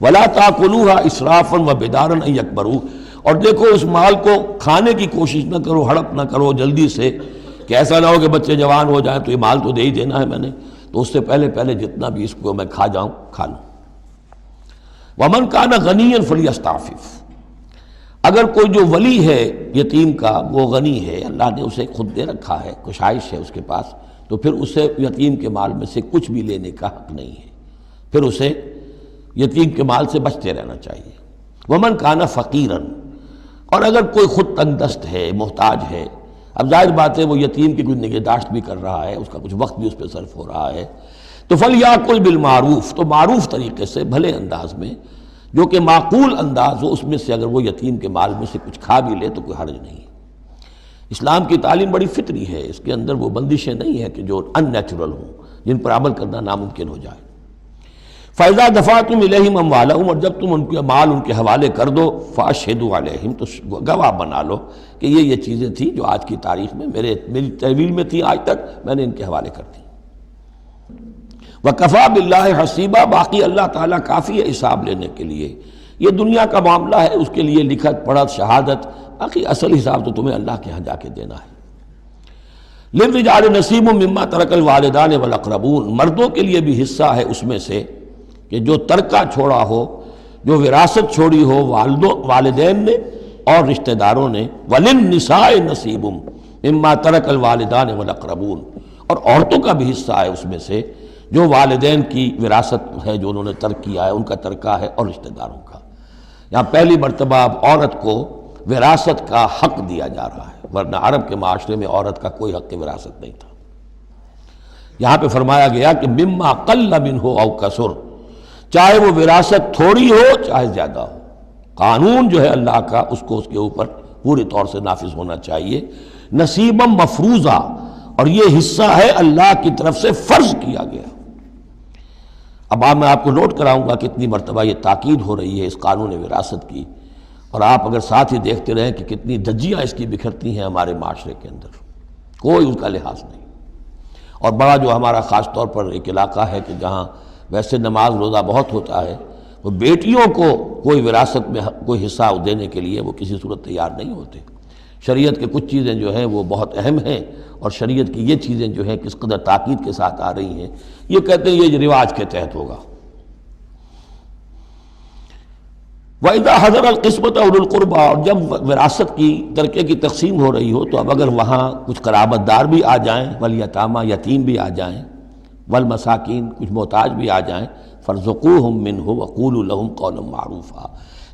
وَلَا تَأْكُلُوهَا إِسْرَافًا وَبِدَارًا أَن يَكْبَرُوا، اور دیکھو اس مال کو کھانے کی کوشش نہ کرو، ہڑپ نہ کرو جلدی سے، کہ ایسا نہ ہو کہ بچے جوان ہو جائیں تو یہ مال تو دے ہی دینا ہے میں نے، تو اس سے پہلے جتنا بھی اس کو میں کھا جاؤں کھا لوں۔ وَمَنْ كَانَ غَنِيًّا فَلْيَسْتَعْفِفْ، اگر کوئی جو ولی ہے یتیم کا وہ غنی ہے، اللہ نے اسے خود دے رکھا ہے، کشائش ہے اس کے پاس، تو پھر اسے یتیم کے مال میں سے کچھ بھی لینے کا حق نہیں ہے، پھر اسے یتیم کے مال سے بچتے رہنا چاہیے۔ وَمَنْ كَانَ فَقِيرًا، اور اگر کوئی خود تنگ دست ہے، محتاج ہے، اب ظاہر بات ہے وہ یتیم کی کوئی نگہداشت بھی کر رہا ہے، اس کا کچھ وقت بھی اس پہ صرف ہو رہا ہے، تو فَلْيَأْكُلْ بِالْمَعْرُوفِ، تو معروف طریقے سے، بھلے انداز میں، جو کہ معقول انداز ہو، اس میں سے اگر وہ یتیم کے مال میں سے کچھ کھا بھی لے تو کوئی حرج نہیں ہے۔ اسلام کی تعلیم بڑی فطری ہے، اس کے اندر وہ بندشیں نہیں ہیں کہ جو ان نیچرل ہوں، جن پر عمل کرنا ناممکن ہو جائے۔ فَإِذَا دَفَعْتُمْ إِلَيْهِمْ أَمْوَالَهُمْ، اور جب تم ان کے مال ان کے حوالے کر دو، فَأَشْهِدُوا عَلَيْهِمْ، تو گواہ بنا لو کہ یہ چیزیں تھیں جو آج کی تاریخ میں میری تحویل میں تھی، آج تک میں نے ان کے حوالے کر دی۔ وَكَفَى بِاللَّهِ حَسِيبًا، باقی اللہ تعالیٰ کافی ہے حساب لینے کے لیے. یہ دنیا کا معاملہ ہے، اس کے لیے لکھت پڑھت شہادت، باقی اصل حساب تو تمہیں اللہ کے ہاں جا کے دینا ہے. لِلرِّجَالِ نَصِيبٌ مِّمَّا تَرَكَ الْوَالِدَانِ وَالْأَقْرَبُونَ، مردوں کے لیے بھی حصہ ہے اس میں سے کہ جو ترکہ چھوڑا ہو، جو وراثت چھوڑی ہو والدین نے اور رشتہ داروں نے. وَلِلنِّسَاءِ نَصِيبٌ مِّمَّا تَرَكَ الْوَالِدَانِ وَالْأَقْرَبُونَ، اور عورتوں کا بھی حصہ ہے اس میں سے جو والدین کی وراثت ہے، جو انہوں نے ترک کیا ہے، ان کا ترکہ ہے، اور رشتہ داروں کا. یہاں پہلی مرتبہ اب عورت کو وراثت کا حق دیا جا رہا ہے، ورنہ عرب کے معاشرے میں عورت کا کوئی حق وراثت نہیں تھا. یہاں پہ فرمایا گیا کہ مما قل منہ او کثر، چاہے وہ وراثت تھوڑی ہو چاہے زیادہ ہو، قانون جو ہے اللہ کا اس کو اس کے اوپر پوری طور سے نافذ ہونا چاہیے. نصیبا مفروضہ، اور یہ حصہ ہے اللہ کی طرف سے فرض کیا گیا. اب میں آپ کو نوٹ کراؤں گا کتنی مرتبہ یہ تاکید ہو رہی ہے اس قانون وراثت کی، اور آپ اگر ساتھ ہی دیکھتے رہیں کہ کتنی دھجیاں اس کی بکھرتی ہیں ہمارے معاشرے کے اندر، کوئی اس کا لحاظ نہیں. اور بڑا جو ہمارا خاص طور پر ایک علاقہ ہے کہ جہاں ویسے نماز روزہ بہت ہوتا ہے، وہ بیٹیوں کو کوئی وراثت میں کوئی حصہ دینے کے لیے وہ کسی صورت تیار نہیں ہوتے. شریعت کے کچھ چیزیں جو ہیں وہ بہت اہم ہیں، اور شریعت کی یہ چیزیں جو ہیں کس قدر تاکید کے ساتھ آ رہی ہیں، یہ کہتے ہیں یہ رواج کے تحت ہوگا. وَإِذَا حَضَرَ الْقِسْمَةَ أُولُو الْقُرْبَى، اور جب وراثت کی ترکے کی تقسیم ہو رہی ہو تو اب اگر وہاں کچھ قرابت دار بھی آ جائیں، والیتامى یتیم بھی آ جائیں، والمساکین کچھ محتاج بھی آ جائیں، فارزقوہم منہ وقولوا لہم قولا معروفا،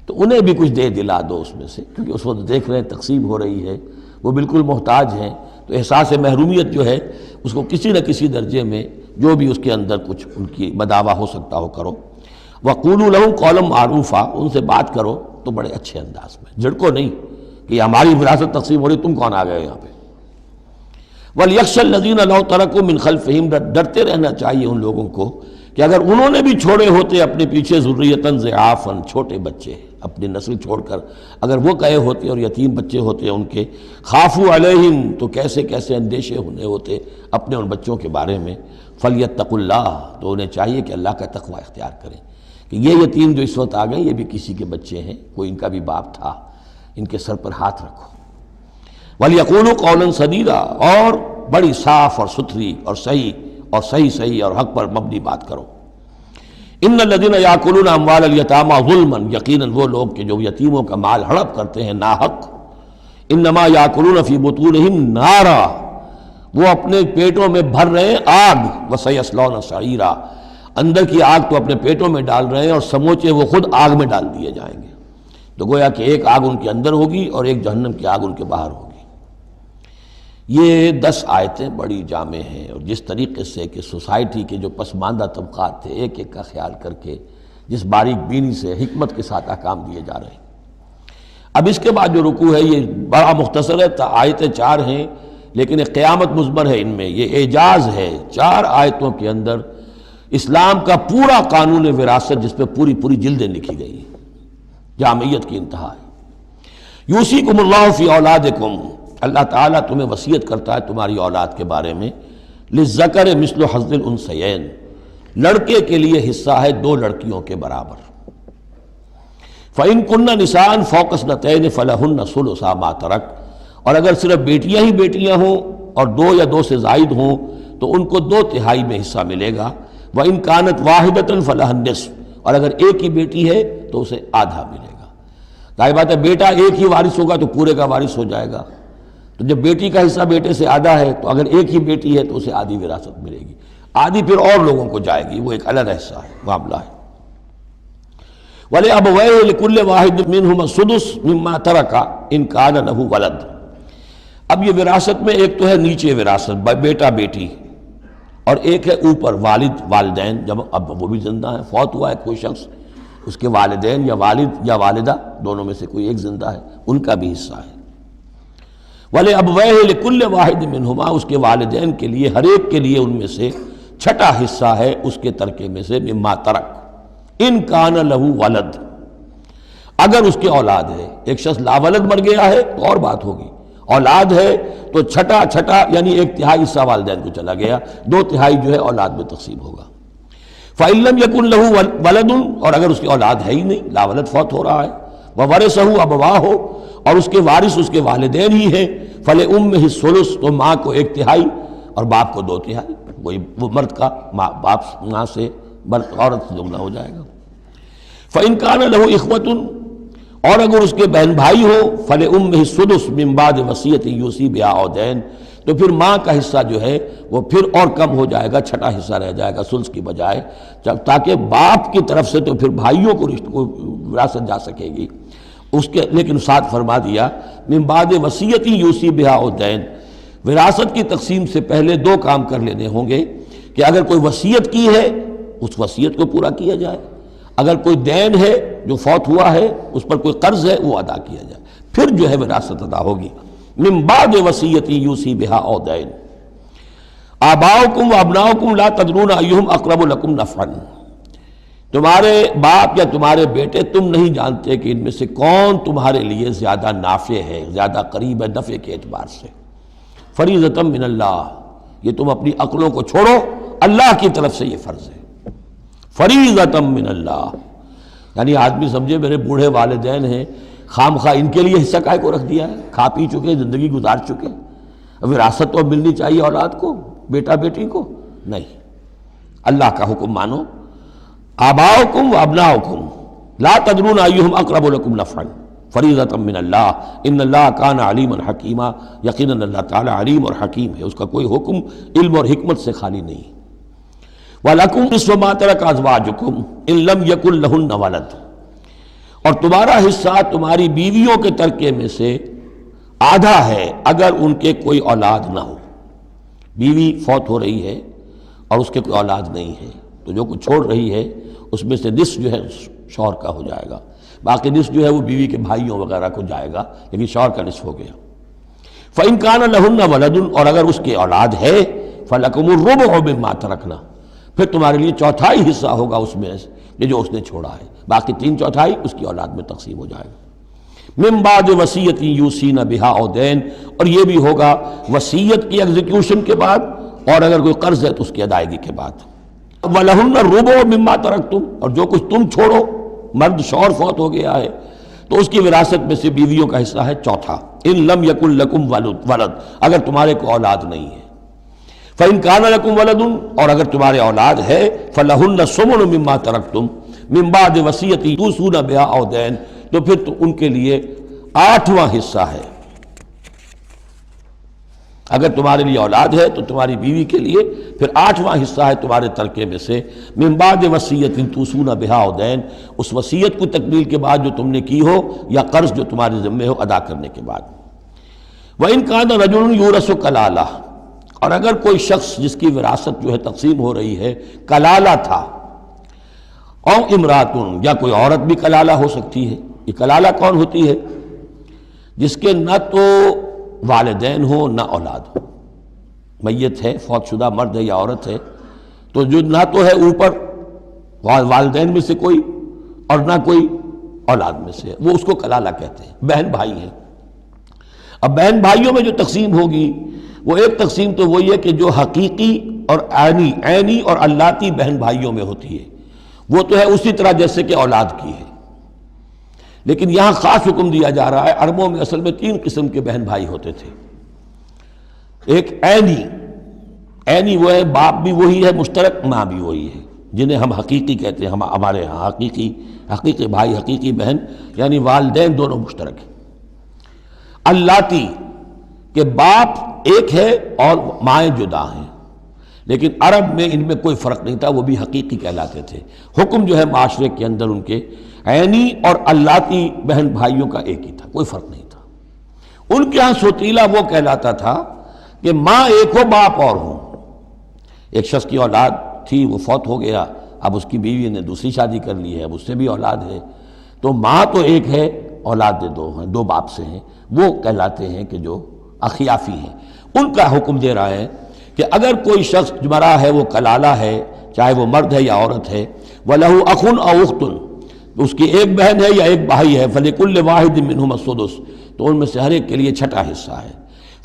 تو انہیں بھی کچھ دے دلا دو اس میں سے، کیونکہ اس وقت دیکھ رہے ہیں تقسیم ہو رہی ہے، وہ بالکل محتاج ہیں، تو احساس محرومیت جو ہے اس کو کسی نہ کسی درجے میں جو بھی اس کے اندر کچھ ان کی بداوا ہو سکتا ہو کرو. وَقُولُوا لَهُمْ قَوْلًا مَعْرُوفًا، ان سے بات کرو تو بڑے اچھے انداز میں، جھڑکو نہیں کہ ہماری وراثت تقسیم ہو رہی تم کون آ گئے یہاں پہ. وَلْيَخْشَ الَّذِينَ لَوْ تَرَكُوا مِنْ خَلْفِهِمْ، ڈرتے رہنا چاہیے ان لوگوں کو کہ اگر انہوں نے بھی چھوڑے ہوتے اپنے پیچھے ذُرِّيَّةً ضِعَافًا، چھوٹے بچے، اپنی نسل چھوڑ کر اگر وہ گئے ہوتے اور یتیم بچے ہوتے ان کے، خافوا علیہم، تو کیسے کیسے اندیشے ہونے ہوتے اپنے ان بچوں کے بارے میں. فلیتقوا اللہ، تو انہیں چاہیے کہ اللہ کا تقوی اختیار کریں کہ یہ یتیم جو اس وقت آ گئے یہ بھی کسی کے بچے ہیں، کوئی ان کا بھی باپ تھا، ان کے سر پر ہاتھ رکھو. ولیقولوا قولا سدیدا، اور بڑی صاف اور ستھری اور صحیح اور حق پر مبنی بات کرو. ان الذین یاکلون اموال الیتامی ظلما، یقیناً وہ لوگ کہ جو یتیموں کا مال ہڑپ کرتے ہیں ناحق، انما یاکلون فی بطونہم نارا، وہ اپنے پیٹوں میں بھر رہے ہیں آگ، وسیصلون سعیرا، اندر کی آگ تو اپنے پیٹوں میں ڈال رہے ہیں اور سموچے وہ خود آگ میں ڈال دیے جائیں گے. تو گویا کہ ایک آگ ان کے اندر ہوگی اور ایک جہنم کی آگ ان کے باہر ہوگی. یہ 10 آیتیں بڑی جامع ہیں، اور جس طریقے سے کہ سوسائٹی کے جو پسماندہ طبقات تھے ایک ایک کا خیال کر کے جس باریک بینی سے حکمت کے ساتھ احکام دیے جا رہے ہیں. اب اس کے بعد جو رکوع ہے یہ بڑا مختصر ہے، آیتیں 4 ہیں لیکن ایک قیامت مضمر ہے ان میں، یہ اعجاز ہے. 4 آیتوں کے اندر اسلام کا پورا قانون وراثت جس پہ پوری جلدیں لکھی گئی ہیں، جامعیت کی انتہا ہے. یوصیکم اللہ فی اولادکم، اللہ تعالیٰ تمہیں وصیت کرتا ہے تمہاری اولاد کے بارے میں. للذکر مثل حظ الانثیین، لڑکے کے لیے حصہ ہے 2 لڑکیوں کے برابر. فإن كن نساء فوق اثنتین فلہن ثلث ما ترک، اور اگر صرف بیٹیاں ہی بیٹیاں ہوں اور 2 یا 2 سے زائد ہوں تو ان کو 2/3 میں حصہ ملے گا. وإن كانت واحدۃ فلہا النصف، اور اگر ایک ہی بیٹی ہے تو اسے آدھا ملے گا. ظاہر بات ہے بیٹا ایک ہی وارث ہوگا تو پورے کا وارث ہو جائے گا، تو جب بیٹی کا حصہ بیٹے سے آدھا ہے تو اگر ایک ہی بیٹی ہے تو اسے آدھی وراثت ملے گی، آدھی پھر اور لوگوں کو جائے گی، وہ ایک الگ حصہ ہے، معاملہ ہے. وَلِأَبَوَيْهِ لِكُلِّ وَاحِدٍ مِّنْهُمَا السُّدُسُ مِمَّا تَرَكَ إِن كَانَ لَهُ وَلَدٌ. اب یہ وراثت میں ایک تو ہے نیچے وراثت بیٹا بیٹی، اور ایک ہے اوپر والد والدین، جب اب وہ بھی زندہ ہیں، فوت ہوا ہے کوئی شخص، اس کے والدین یا والد یا والدہ دونوں میں سے کوئی ایک زندہ ہے، ان کا بھی حصہ ہے. وَلِأَبْوَيْهِ لِكُلِّ وَاحِدٍ مِّنْهُمَا، اس کے والدین کے لیے ہر ایک کے لیے ان میں سے چھٹا حصہ ہے اس کے ترکے میں سے، مما ترک ان کان لہو ولد، اگر اس کے اولاد ہے. ایک شخص لاولد مر گیا ہے تو اور بات ہوگی، اولاد ہے تو چھٹا یعنی 1/3 حصہ والدین کو چلا گیا، 2/3 جو ہے اولاد میں تقسیم ہوگا۔ فَإِن لَّمْ يَكُن لَّهُ وَلَدٌ، اور اگر اس کی اولاد ہے ہی نہیں، لا ولد، فوت ہو رہا ہے، وَوَرِثَهُ أَبَوَاهُ، اور اس کے وارث اس کے والدین ہی ہیں، فَلِأُمِّهِ الثُّلُثُ، تو ماں کو 1/3 اور باپ کو 2/3، وہ مرد کا باپ ماں سے عورت سے دگنا ہو جائے گا۔ فَإِن كَانَ لَهُ إِخْوَةٌ، اور اگر اس کے بہن بھائی ہو، فَلِأُمِّهِ السُّدُسُ مِن بَعْدِ وَصِيَّةٍ يُوصِي بِهَا أَوْ دَيْنٍ، تو پھر ماں کا حصہ جو ہے وہ پھر اور کم ہو جائے گا، چھٹا حصہ رہ جائے گا سلس کی بجائے، تاکہ باپ کی طرف سے تو پھر بھائیوں کو وراثت جا سکے گی اس کے، لیکن ساتھ فرما دیا من بعد وصیت یوصی بہا او دین، وراثت کی تقسیم سے پہلے 2 کام کر لینے ہوں گے کہ اگر کوئی وصیت کی ہے اس وصیت کو پورا کیا جائے، اگر کوئی دین ہے جو فوت ہوا ہے اس پر کوئی قرض ہے وہ ادا کیا جائے، پھر جو ہے وراثت ادا ہوگی۔ من بعد وصیت یوصی بہا او دین، آباؤکم و ابناؤکم لا تدرون ایہم اقرب لکم نفعا، تمہارے باپ یا تمہارے بیٹے تم نہیں جانتے کہ ان میں سے کون تمہارے لیے زیادہ نافع ہے، زیادہ قریب ہے نفع کے اعتبار سے۔ فریضۃ من اللہ، یہ تم اپنی عقلوں کو چھوڑو، اللہ کی طرف سے یہ فرض ہے، فریضۃ من اللہ، یعنی آدمی سمجھے میرے بوڑھے والدین ہیں، خام خواہ ان کے لیے حصہ کائے کو رکھ دیا ہے، کھا پی چکے، زندگی گزار چکے، وراثت تو ملنی چاہیے اولاد کو، بیٹا بیٹی کو، نہیں، اللہ کا حکم مانو۔ آباؤکم و ابناؤکم لا تدرون ایہم اقرب لکم نفعا فریضۃ من اللہ ان اللہ کان علیما حکیما، یقیناً اللہ تعالیٰ علیم اور حکیم ہے، اس کا کوئی حکم علم اور حکمت سے خالی نہیں۔ وَلَكُمْ نِصْفُ مَا تَرَكَ أَزْوَاجُكُمْ إِن لَّمْ يَكُن لَّهُنَّ وَلَدٌ، اور تمہارا حصہ تمہاری بیویوں کے ترکے میں سے آدھا ہے اگر ان کے کوئی اولاد نہ ہو، بیوی فوت ہو رہی ہے اور اس کے کوئی اولاد نہیں ہے تو جو کچھ چھوڑ رہی ہے اس میں سے نصف جو ہے شوہر کا ہو جائے گا، باقی نصف جو ہے وہ بیوی کے بھائیوں وغیرہ کو جائے گا، لیکن شوہر کا نصف ہو گیا۔ فَإِن كَانَ لَهُنَّ وَلَدٌ، اور اگر اس کی اولاد ہے، فَلَكُمُ الرُّبُعُ مِمَّا تَرَكْنَا، پھر تمہارے لیے 1/4 حصہ ہوگا اس میں یہ جو اس نے چھوڑا ہے، باقی 3/4 اس کی اولاد میں تقسیم ہو جائے گا۔ من بعد وصیت یوصین بہا او دین، اور یہ بھی ہوگا وصیت کی ایگزیکیوشن کے بعد، اور اگر کوئی قرض ہے تو اس کی ادائیگی کے بعد۔ وَلَهُنَّ الرُّبُعُ مِمَّا تَرَكْتُمْ، اور جو کچھ تم چھوڑو، مرد شوہر فوت ہو گیا ہے تو اس کی وراثت میں سے بیویوں کا حصہ ہے 1/4، ان لم یکن لکم ولد، اگر تمہارے کو اولاد نہیں ہے۔ فَإِن كَانَ لَكُمْ وَلَدٌ، اور اگر تمہارے اولاد ہے، فَلَهُنَّ الثُّمُنُ مِمَّا تَرَكْتُمْ مِن بَعْدِ وَصِيَّةٍ تُوصُونَ بِهَا أَوْ دَيْنٍ، تو پھر تو ان کے لیے 8واں حصہ ہے، اگر تمہارے لیے اولاد ہے تو تمہاری بیوی کے لیے پھر 8واں حصہ ہے تمہارے ترکے میں سے، من بعد وصیت توصون بہا او دین، اس وصیت کو تکمیل کے بعد جو تم نے کی ہو یا قرض جو تمہارے ذمہ ہو ادا کرنے کے بعد۔ وَإِن كَانَ رَجُلٌ يُورَثُ کلالہ، اور اگر کوئی شخص جس کی وراثت جو ہے تقسیم ہو رہی ہے کلالہ تھا، او امراتن، یا کوئی عورت بھی کلالہ ہو سکتی ہے۔ یہ کلالہ کون ہوتی ہے؟ جس کے نہ تو والدین ہو نہ اولاد ہو، میت ہے، فوت شدہ مرد ہے یا عورت ہے، تو جو نہ تو ہے اوپر والدین میں سے کوئی اور نہ کوئی اولاد میں سے، وہ اس کو کلالہ کہتے ہیں۔ بہن بھائی ہیں، اب بہن بھائیوں میں جو تقسیم ہوگی وہ ایک تقسیم تو وہی ہے کہ جو حقیقی اور عینی اور اللاتی بہن بھائیوں میں ہوتی ہے، وہ تو ہے اسی طرح جیسے کہ اولاد کی ہے، لیکن یہاں خاص حکم دیا جا رہا ہے۔ عربوں میں اصل میں 3 قسم کے بہن بھائی ہوتے تھے، ایک عینی وہ ہے، باپ بھی وہی ہے مشترک، ماں بھی وہی ہے، جنہیں ہم حقیقی کہتے ہیں، ہمارے ہاں حقیقی بھائی، حقیقی بہن، یعنی والدین دونوں مشترک ہیں۔ اللاتی کہ باپ ایک ہے اور مائیں جدا ہیں، لیکن عرب میں ان میں کوئی فرق نہیں تھا، وہ بھی حقیقی کہلاتے تھے۔ حکم جو ہے معاشرے کے اندر ان کے عینی اور اللاتی بہن بھائیوں کا ایک ہی تھا، کوئی فرق نہیں تھا۔ ان کے ہاں سوتیلا وہ کہلاتا تھا کہ ماں ایک ہو باپ اور ہو۔ ایک شخص کی اولاد تھی، وہ فوت ہو گیا، اب اس کی بیوی نے دوسری شادی کر لی ہے، اب اس سے بھی اولاد ہے، تو ماں تو ایک ہے، اولاد دو ہیں، 2 باپ سے ہیں، وہ کہلاتے ہیں کہ جو اخیافی ہیں۔ ان کا حکم دے رہا ہے کہ اگر کوئی شخص مرا ہے وہ کلالہ ہے، چاہے وہ مرد ہے یا عورت ہے، وَلَهُ أَخٌ أَوْ أُخْتٌ، اس کی ایک بہن ہے یا ایک بھائی ہے، فَلِكُلِّ وَاحِدٍ مِّنْهُمَا السُّدُسُ، تو ان میں سے ہر ایک کے لیے 6واں حصہ ہے۔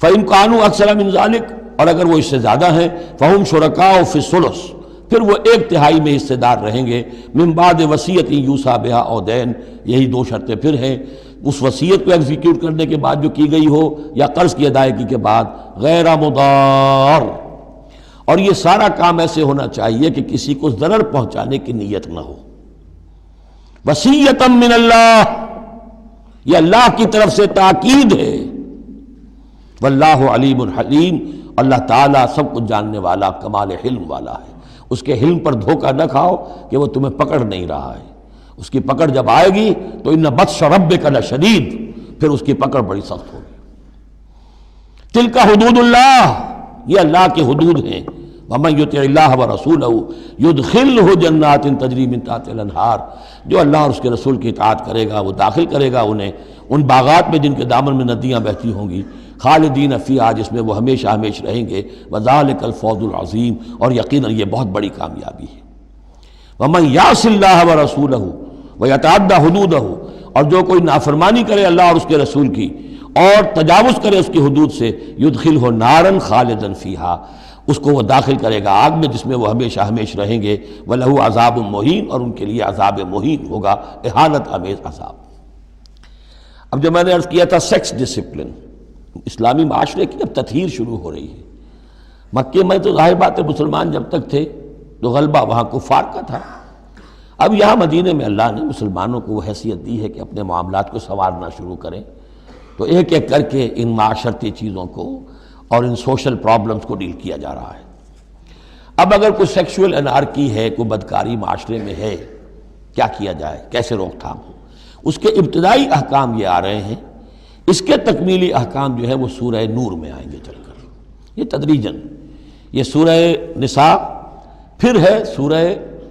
فَإِنْ كَانُوا أَكْثَرَ مِنْ ذَلِكَ، اور اگر وہ اس سے زیادہ ہیں فَهُمْ شُرَكَاءُ فِي الثُّلُثِ، پھر وہ 1/3 میں حصے دار رہیں گے، من بعد وصیت یوصی بہا او دین، یہی 2 شرطیں پھر ہیں، اس وصیت کو ایگزیکیوٹ کرنے کے بعد جو کی گئی ہو یا قرض کی ادائیگی کے بعد، غیر مضار، اور یہ سارا کام ایسے ہونا چاہیے کہ کسی کو ضرر پہنچانے کی نیت نہ ہو۔ وصیۃ من اللہ، یہ اللہ کی طرف سے تاکید ہے، واللہ علیم حلیم، اللہ تعالیٰ سب کچھ جاننے والا، کمال حلم والا ہے۔ اس کے حلم پر دھوکہ نہ کھاؤ کہ وہ تمہیں پکڑ نہیں رہا ہے، اس کی پکڑ جب آئے گی تو ان بطش ربک لشدید، پھر اس کی پکڑ بڑی سخت ہوگی۔ تلک حدود اللہ، یہ اللہ کی حدود ہیں۔ ومن یطع اللہ ورسولہ یدخلہ جنات تجری من تحتہا الانہار، جو اللہ اور اس کے رسول کی اطاعت کرے گا وہ داخل کرے گا انہیں ان باغات میں جن کے دامن میں ندیاں بہتی ہوں گی، خالدین فیہا، جس میں وہ ہمیشہ ہمیشہ رہیں گے، وذالک الفوز العظیم، اور یقیناً یہ بہت بڑی کامیابی ہے۔ ومن یعص اللہ ورسولہ ویتعدی حدودہ، اور جو کوئی نافرمانی کرے اللہ اور اس کے رسول کی اور تجاوز کرے اس کی حدود سے، یدخلہ نارا خالدا فیہا، اس کو وہ داخل کرے گا آگ میں جس میں وہ ہمیشہ ہمیشہ رہیں گے، وَلَهُ عذاب مہین، اور ان کے لیے عذاب مہین ہوگا، اہانت آمیز عذاب۔ اب جو میں نے عرض کیا تھا سیکس ڈسپلن، اسلامی معاشرے کی اب تطہیر شروع ہو رہی ہے۔ مکے میں تو ظاہر بات ہے مسلمان جب تک تھے تو غلبہ وہاں کفار کا تھا، اب یہاں مدینے میں اللہ نے مسلمانوں کو وہ حیثیت دی ہے کہ اپنے معاملات کو سنوارنا شروع کریں، تو ایک ایک کر کے ان معاشرتی چیزوں کو اور ان سوشل پرابلمز کو ڈیل کیا جا رہا ہے۔ اب اگر کوئی سیکشول انارکی ہے، کوئی بدکاری معاشرے میں ہے، کیا کیا جائے، کیسے روک تھام ہو، اس کے ابتدائی احکام یہ آ رہے ہیں۔ اس کے تکمیلی احکام جو ہے وہ سورہ نور میں آئیں گے چل کر، یہ تدریجاً، یہ سورہ نساء، پھر ہے سورہ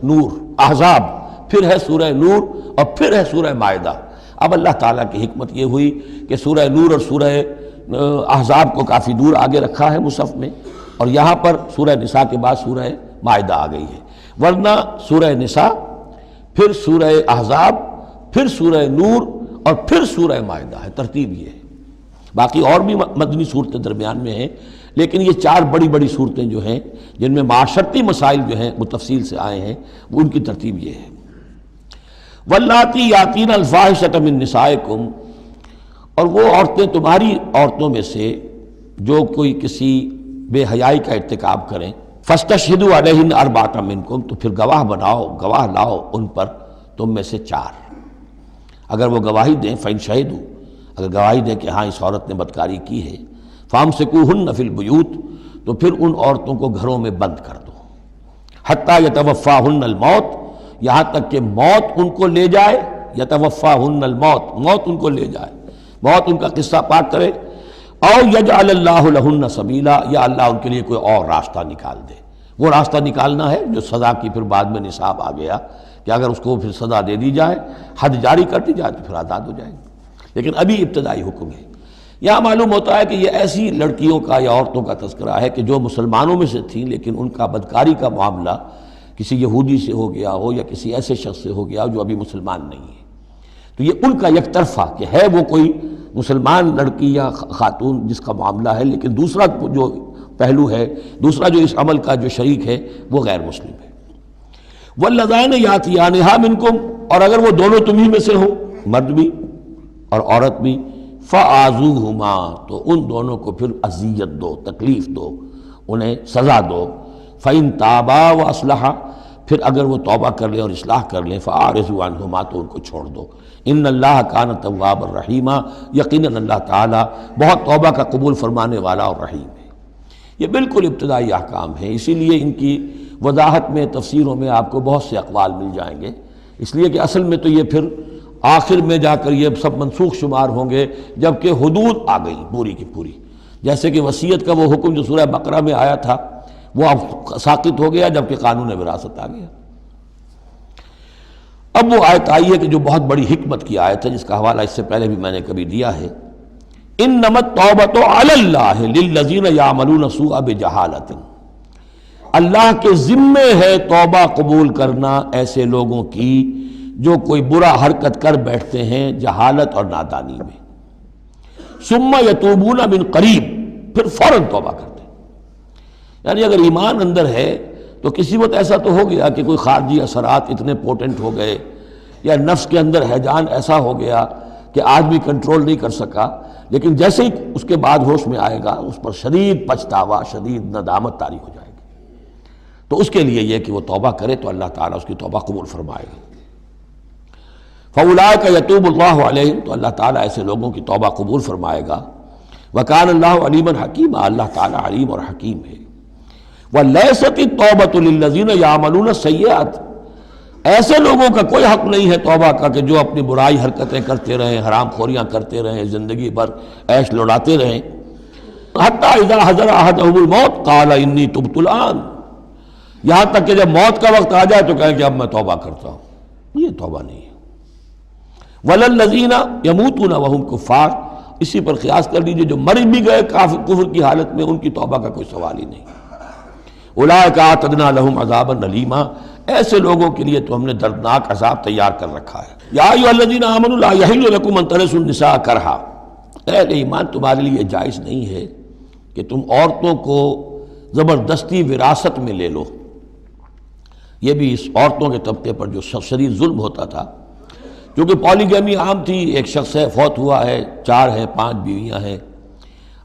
نور، احزاب، پھر ہے سورہ نور، اور پھر ہے سورہ مائدہ۔ اب اللہ تعالیٰ کی حکمت یہ ہوئی کہ سورہ نور اور سورہ احزاب کو کافی دور آگے رکھا ہے مصحف میں، اور یہاں پر سورہ نساء کے بعد سورہ مائدہ آ گئی ہے، ورنہ سورہ نساء، پھر سورہ احزاب، پھر سورہ نور، اور پھر سورہ مائدہ ہے، ترتیب یہ ہے۔ باقی اور بھی مدنی صورتیں درمیان میں ہیں، لیکن یہ 4 بڑی بڑی صورتیں جو ہیں جن میں معاشرتی مسائل جو ہیں وہ تفصیل سے آئے ہیں، وہ ان کی ترتیب یہ ہے۔ واللاتی یاتین الفاحشۃ من نسائکم، اور وہ عورتیں تمہاری عورتوں میں سے جو کوئی کسی بے حیائی کا ارتکاب کریں، فاستشہدوا علیہن اربعۃ منکم، تو پھر گواہ بناؤ، گواہ لاؤ ان پر تم میں سے 4۔ اگر وہ گواہی دیں، فإن شہدوا، اگر گواہی دیں کہ ہاں اس عورت نے بدکاری کی ہے، فامسکوہن فی البیوت، تو پھر ان عورتوں کو گھروں میں بند کر دو، حتی یتوفاہن الموت، یہاں تک کہ موت ان کو لے جائے، یتوفاہن الموت، موت ان کو لے جائے، موت ان کا قصہ پاک کرے، او یجعل اللہ لہن سبیلا، یا اللہ ان کے لیے کوئی اور راستہ نکال دے۔ وہ راستہ نکالنا ہے جو سزا کی پھر بعد میں نصاب آ گیا کہ اگر اس کو پھر سزا دے دی جائے، حد جاری کر دی جائے تو پھر آزاد ہو جائے گی، لیکن ابھی ابتدائی حکم ہے۔ یہاں معلوم ہوتا ہے کہ یہ ایسی لڑکیوں کا یا عورتوں کا تذکرہ ہے کہ جو مسلمانوں میں سے تھیں لیکن ان کا بدکاری کا معاملہ کسی یہودی سے ہو گیا ہو یا کسی ایسے شخص سے ہو گیا ہو جو ابھی مسلمان نہیں ہے، تو یہ ان کا یک طرفہ کہ ہے وہ کوئی مسلمان لڑکی یا خاتون جس کا معاملہ ہے، لیکن دوسرا جو پہلو ہے، دوسرا جو اس عمل کا جو شریک ہے وہ غیر مسلم ہے۔ واللذین یاتیانہا منکم، اور اگر وہ دونوں تمہیں میں سے ہوں، مرد بھی اور عورت بھی، فآذوہما، تو ان دونوں کو پھر اذیت دو، تکلیف دو، انہیں سزا دو۔ فإن تابا واصلحا، پھر اگر وہ توبہ کر لیں اور اصلاح کر لیں، فاعرضوا عنہما، تو ان کو چھوڑ دو۔ ان اللہ کان توابا رحیما، یقیناً اللہ تعالیٰ بہت توبہ کا قبول فرمانے والا اور رحیم ہے۔ یہ بالکل ابتدائی احکام ہیں، اسی لیے ان کی وضاحت میں، تفسیروں میں آپ کو بہت سے اقوال مل جائیں گے، اس لیے کہ اصل میں تو یہ پھر آخر میں جا کر یہ سب منسوخ شمار ہوں گے جبکہ حدود آ گئی پوری کی پوری، جیسے کہ وصیت کا وہ حکم جو سورہ بقرہ میں آیا تھا وہ اب ساقط ہو گیا جبکہ قانون وراثت آ گیا۔ اب وہ آیت آئی ہے کہ جو بہت بڑی حکمت کی آیت ہے، جس کا حوالہ اس سے پہلے بھی میں نے کبھی دیا ہے، انما التوبۃ علی اللہ للذین یعملون السوء بجہالۃ، اللہ کے ذمے ہے توبہ قبول کرنا ایسے لوگوں کی جو کوئی برا حرکت کر بیٹھتے ہیں جہالت اور نادانی میں، ثم یتوبون من قریب، پھر فوراً توبہ کر دیں۔ یعنی اگر ایمان اندر ہے تو کسی وقت ایسا تو ہو گیا کہ کوئی خارجی اثرات اتنے پوٹنٹ ہو گئے یا نفس کے اندر ہیجان ایسا ہو گیا کہ آدمی کنٹرول نہیں کر سکا، لیکن جیسے ہی اس کے بعد ہوش میں آئے گا اس پر شدید پچھتاوا، شدید ندامت طاری ہو جائے گی۔ تو اس کے لیے یہ کہ وہ توبہ کرے تو اللہ تعالیٰ اس کی توبہ قبول فرمائے گا۔ فَأُولَٰئِكَ يَتُوبُ اللَّهُ عَلَيْهِمْ، تو اللہ تعالیٰ ایسے لوگوں کی توبہ قبول فرمائے گا۔ وَكَانَ اللَّهُ عَلِيمًا حَكِيمًا، اللہ تعالیٰ علیم اور حکیم ہے۔ وَلَيْسَتِ التَّوْبَةُ لِلَّذِينَ يَعْمَلُونَ السَّيِّئَاتِ، ایسے لوگوں کا کوئی حق نہیں ہے توبہ کا کہ جو اپنی برائی حرکتیں کرتے رہیں، حرام خوریاں کرتے رہیں، زندگی بھر عیش لڑاتے رہیں۔ حتیٰ اذا حضر احدهم الموت قال انی تبت الآن، یہاں تک کہ جب موت کا وقت آ جائے تو کہیں کہ اب میں توبہ کرتا ہوں۔ یہ توبہ نہیں ہے۔ وَلَلَّذِينَ يَمُوتُونَ وَهُمْ كُفَّارٌ، اسی پر قیاس کر لیجئے جو مر بھی گئے کفر کی حالت میں، ان کی توبہ کا کوئی سوال ہی نہیں۔ اولئک اعتدنا لهم عذابا الیما، ایسے لوگوں کے لیے تو ہم نے دردناک عذاب تیار کر رکھا ہے۔ یا ایھا الذین آمنوا لا یحل لکم ان ترثوا النساء کرہا، اہل ایمان تمہارے لیے جائز نہیں ہے کہ تم عورتوں کو زبردستی وراثت میں لے لو۔ یہ بھی اس عورتوں کے طبقے پر جو شدید ظلم ہوتا تھا، کیونکہ پالیگیمی عام تھی، ایک شخص ہے فوت ہوا ہے، 4 ہے، 5 بیویاں ہیں۔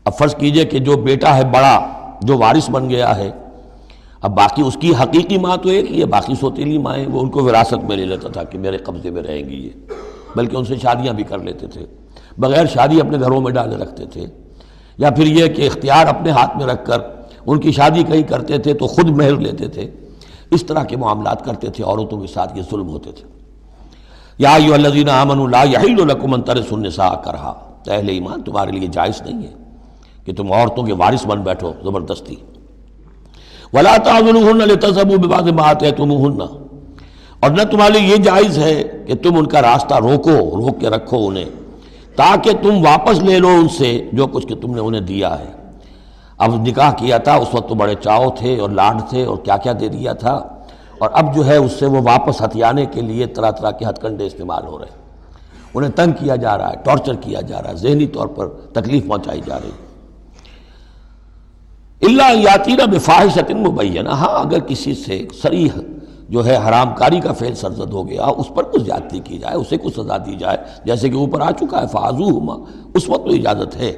اب فرض کیجئے کہ جو بیٹا ہے بڑا جو وارث بن گیا ہے، اب باقی اس کی حقیقی ماں تو ایک ہی ہے، باقی سوتیلی مائیں وہ ان کو وراثت میں لے لیتا تھا کہ میرے قبضے میں رہیں گی یہ، بلکہ ان سے شادیاں بھی کر لیتے تھے، بغیر شادی اپنے گھروں میں ڈالے رکھتے تھے، یا پھر یہ کہ اختیار اپنے ہاتھ میں رکھ کر ان کی شادی کہیں کرتے تھے تو خود مہر لیتے تھے۔ اس طرح کے معاملات کرتے تھے، عورتوں کے ساتھ یہ ظلم ہوتے تھے۔ یا ایھا الذین آمنوا لا یحل لکم ان ترثوا النساء کرہا، اہل ایمان تمہارے لیے جائز نہیں ہے کہ تم عورتوں کے وارث بن بیٹھو زبردستی۔ ولا تعضلوهن لتذهبوا ببعض ما آتيتموهن، اور نہ تمہارے لیے یہ جائز ہے کہ تم ان کا راستہ روک کے رکھو انہیں، تاکہ تم واپس لے لو ان سے جو کچھ کہ تم نے انہیں دیا ہے۔ اب نکاح کیا تھا اس وقت تو بڑے چاؤ تھے اور لاڈ تھے اور کیا کیا دے دیا تھا، اور اب جو ہے اس سے وہ واپس ہتھیانے کے لیے طرح طرح کے ہتھ کنڈے استعمال ہو رہے ہیں، انہیں تنگ کیا جا رہا ہے، ٹارچر کیا جا رہا ہے، ذہنی طور پر تکلیف پہنچائی جا رہی ہے۔ الا یاتین بفاحشۃ مبینہ، ہاں اگر کسی سے صریح جو ہے حرام کاری کا فعل سرزد ہو گیا، اس پر کچھ زیادتی کی جائے، اسے کچھ سزا دی جائے، جیسے کہ اوپر آ چکا ہے فعذوہما، اس وقت تو اجازت ہے۔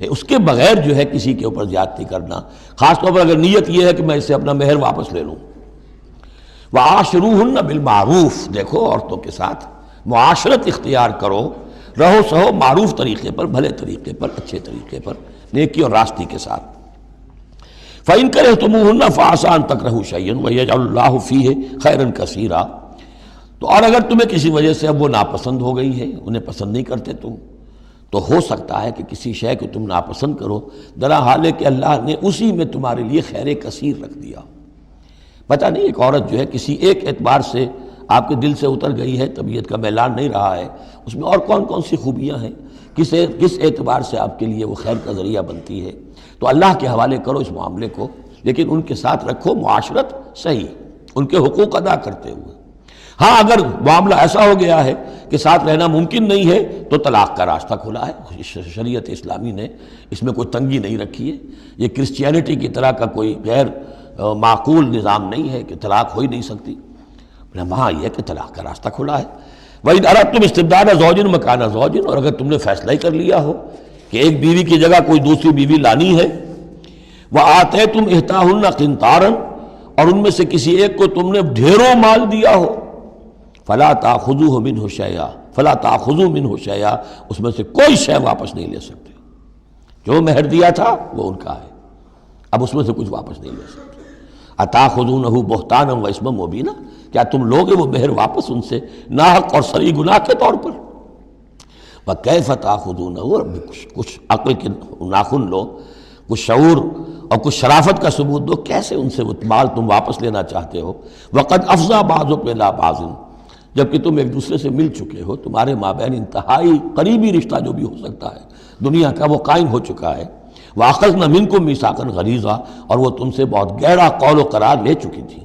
اس کے بغیر جو ہے کسی کے اوپر زیادتی کرنا، خاص طور پر اگر نیت یہ ہے کہ میں اسے اپنا مہر واپس لے لوں۔ وعاشروہن بالمعروف، دیکھو عورتوں کے ساتھ معاشرت اختیار کرو، رہو سہو معروف طریقے پر، بھلے طریقے پر، اچھے طریقے پر، نیکی اور راستی کے ساتھ۔ فَإِن كَرِهْتُمُوهُنَّ فَعَسَىٰ أَن تَكْرَهُوا شَيْئًا وَيَجْعَلُ اللَّهُ فِيهِ خَيْرًا كَثِيرًا، تو اور اگر تمہیں کسی وجہ سے اب وہ ناپسند ہو گئی ہے، انہیں پسند نہیں کرتے تم، تو ہو سکتا ہے کہ کسی شے کو تم ناپسند کرو، درا حال ہے کہ اللہ نے اسی میں تمہارے لیے خیر کثیر رکھ دیا۔ پتہ نہیں ایک عورت جو ہے کسی ایک اعتبار سے آپ کے دل سے اتر گئی ہے، طبیعت کا میلان نہیں رہا ہے، اس میں اور کون کون سی خوبیاں ہیں، کس اعتبار سے آپ کے لیے وہ خیر کا ذریعہ بنتی ہے، تو اللہ کے حوالے کرو اس معاملے کو، لیکن ان کے ساتھ رکھو معاشرت صحیح، ان کے حقوق ادا کرتے ہوئے۔ ہاں اگر معاملہ ایسا ہو گیا ہے کہ ساتھ رہنا ممکن نہیں ہے تو طلاق کا راستہ کھلا ہے، شریعت اسلامی نے اس میں کوئی تنگی نہیں رکھی ہے، یہ کرسچینٹی کی طرح کا کوئی غیر معقول نظام نہیں ہے کہ طلاق ہو ہی نہیں سکتی، وہاں یہ کہ طلاق کا راستہ کھلا ہے۔ وَإِنْ أَرَدْتُمْ اسْتِبْدَالَ زَوْجٍ مَكَانَ زَوْجٍ، اور اگر تم نے فیصلہ ہی کر لیا ہو کہ ایک بیوی کی جگہ کوئی دوسری بیوی لانی ہے، وَآتَيْتُمْ إِحْدَاهُنَّ قِنْطَارًا، اور ان میں سے کسی ایک کو تم نے ڈھیروں مال دیا ہو، فَلَا تَأْخُذُوهُ مِنْهُ شَيْئًا فَلَا تَأْخُذُوا مِنْهُ شَيْئًا، اس میں سے کوئی شے واپس نہیں لے سکتے، جو مہر دیا تھا وہ ان کا ہے، اب اس میں سے کچھ واپس نہیں لے سکتے۔ أَتَأْخُذُونَهُ بُهْتَانًا وَإِثْمًا مُبِينًا، کیا تم لوگے وہ مہر واپس ان سے ناحق اور صریح گناہ کے طور پر؟ وَكَيْفَ تَأْخُذُونَهُ، کچھ عقل کے ناخن لو، کچھ شعور اور کچھ شرافت کا ثبوت دو، کیسے ان سے وہ مال تم واپس لینا چاہتے ہو؟ وَقَدْ أَفْضَىٰ بَعْضُكُمْ إِلَىٰ بَعْضٍ، جبکہ تم ایک دوسرے سے مل چکے ہو، تمہارے مابین انتہائی قریبی رشتہ جو بھی ہو سکتا ہے دنیا کا وہ قائم ہو چکا ہے۔ وَأَخَذْنَا مِنْكُمْ مِيثَاقًا غَلِيظًا، اور وہ تم سے بہت گہرا قول و قرار لے چکی تھی۔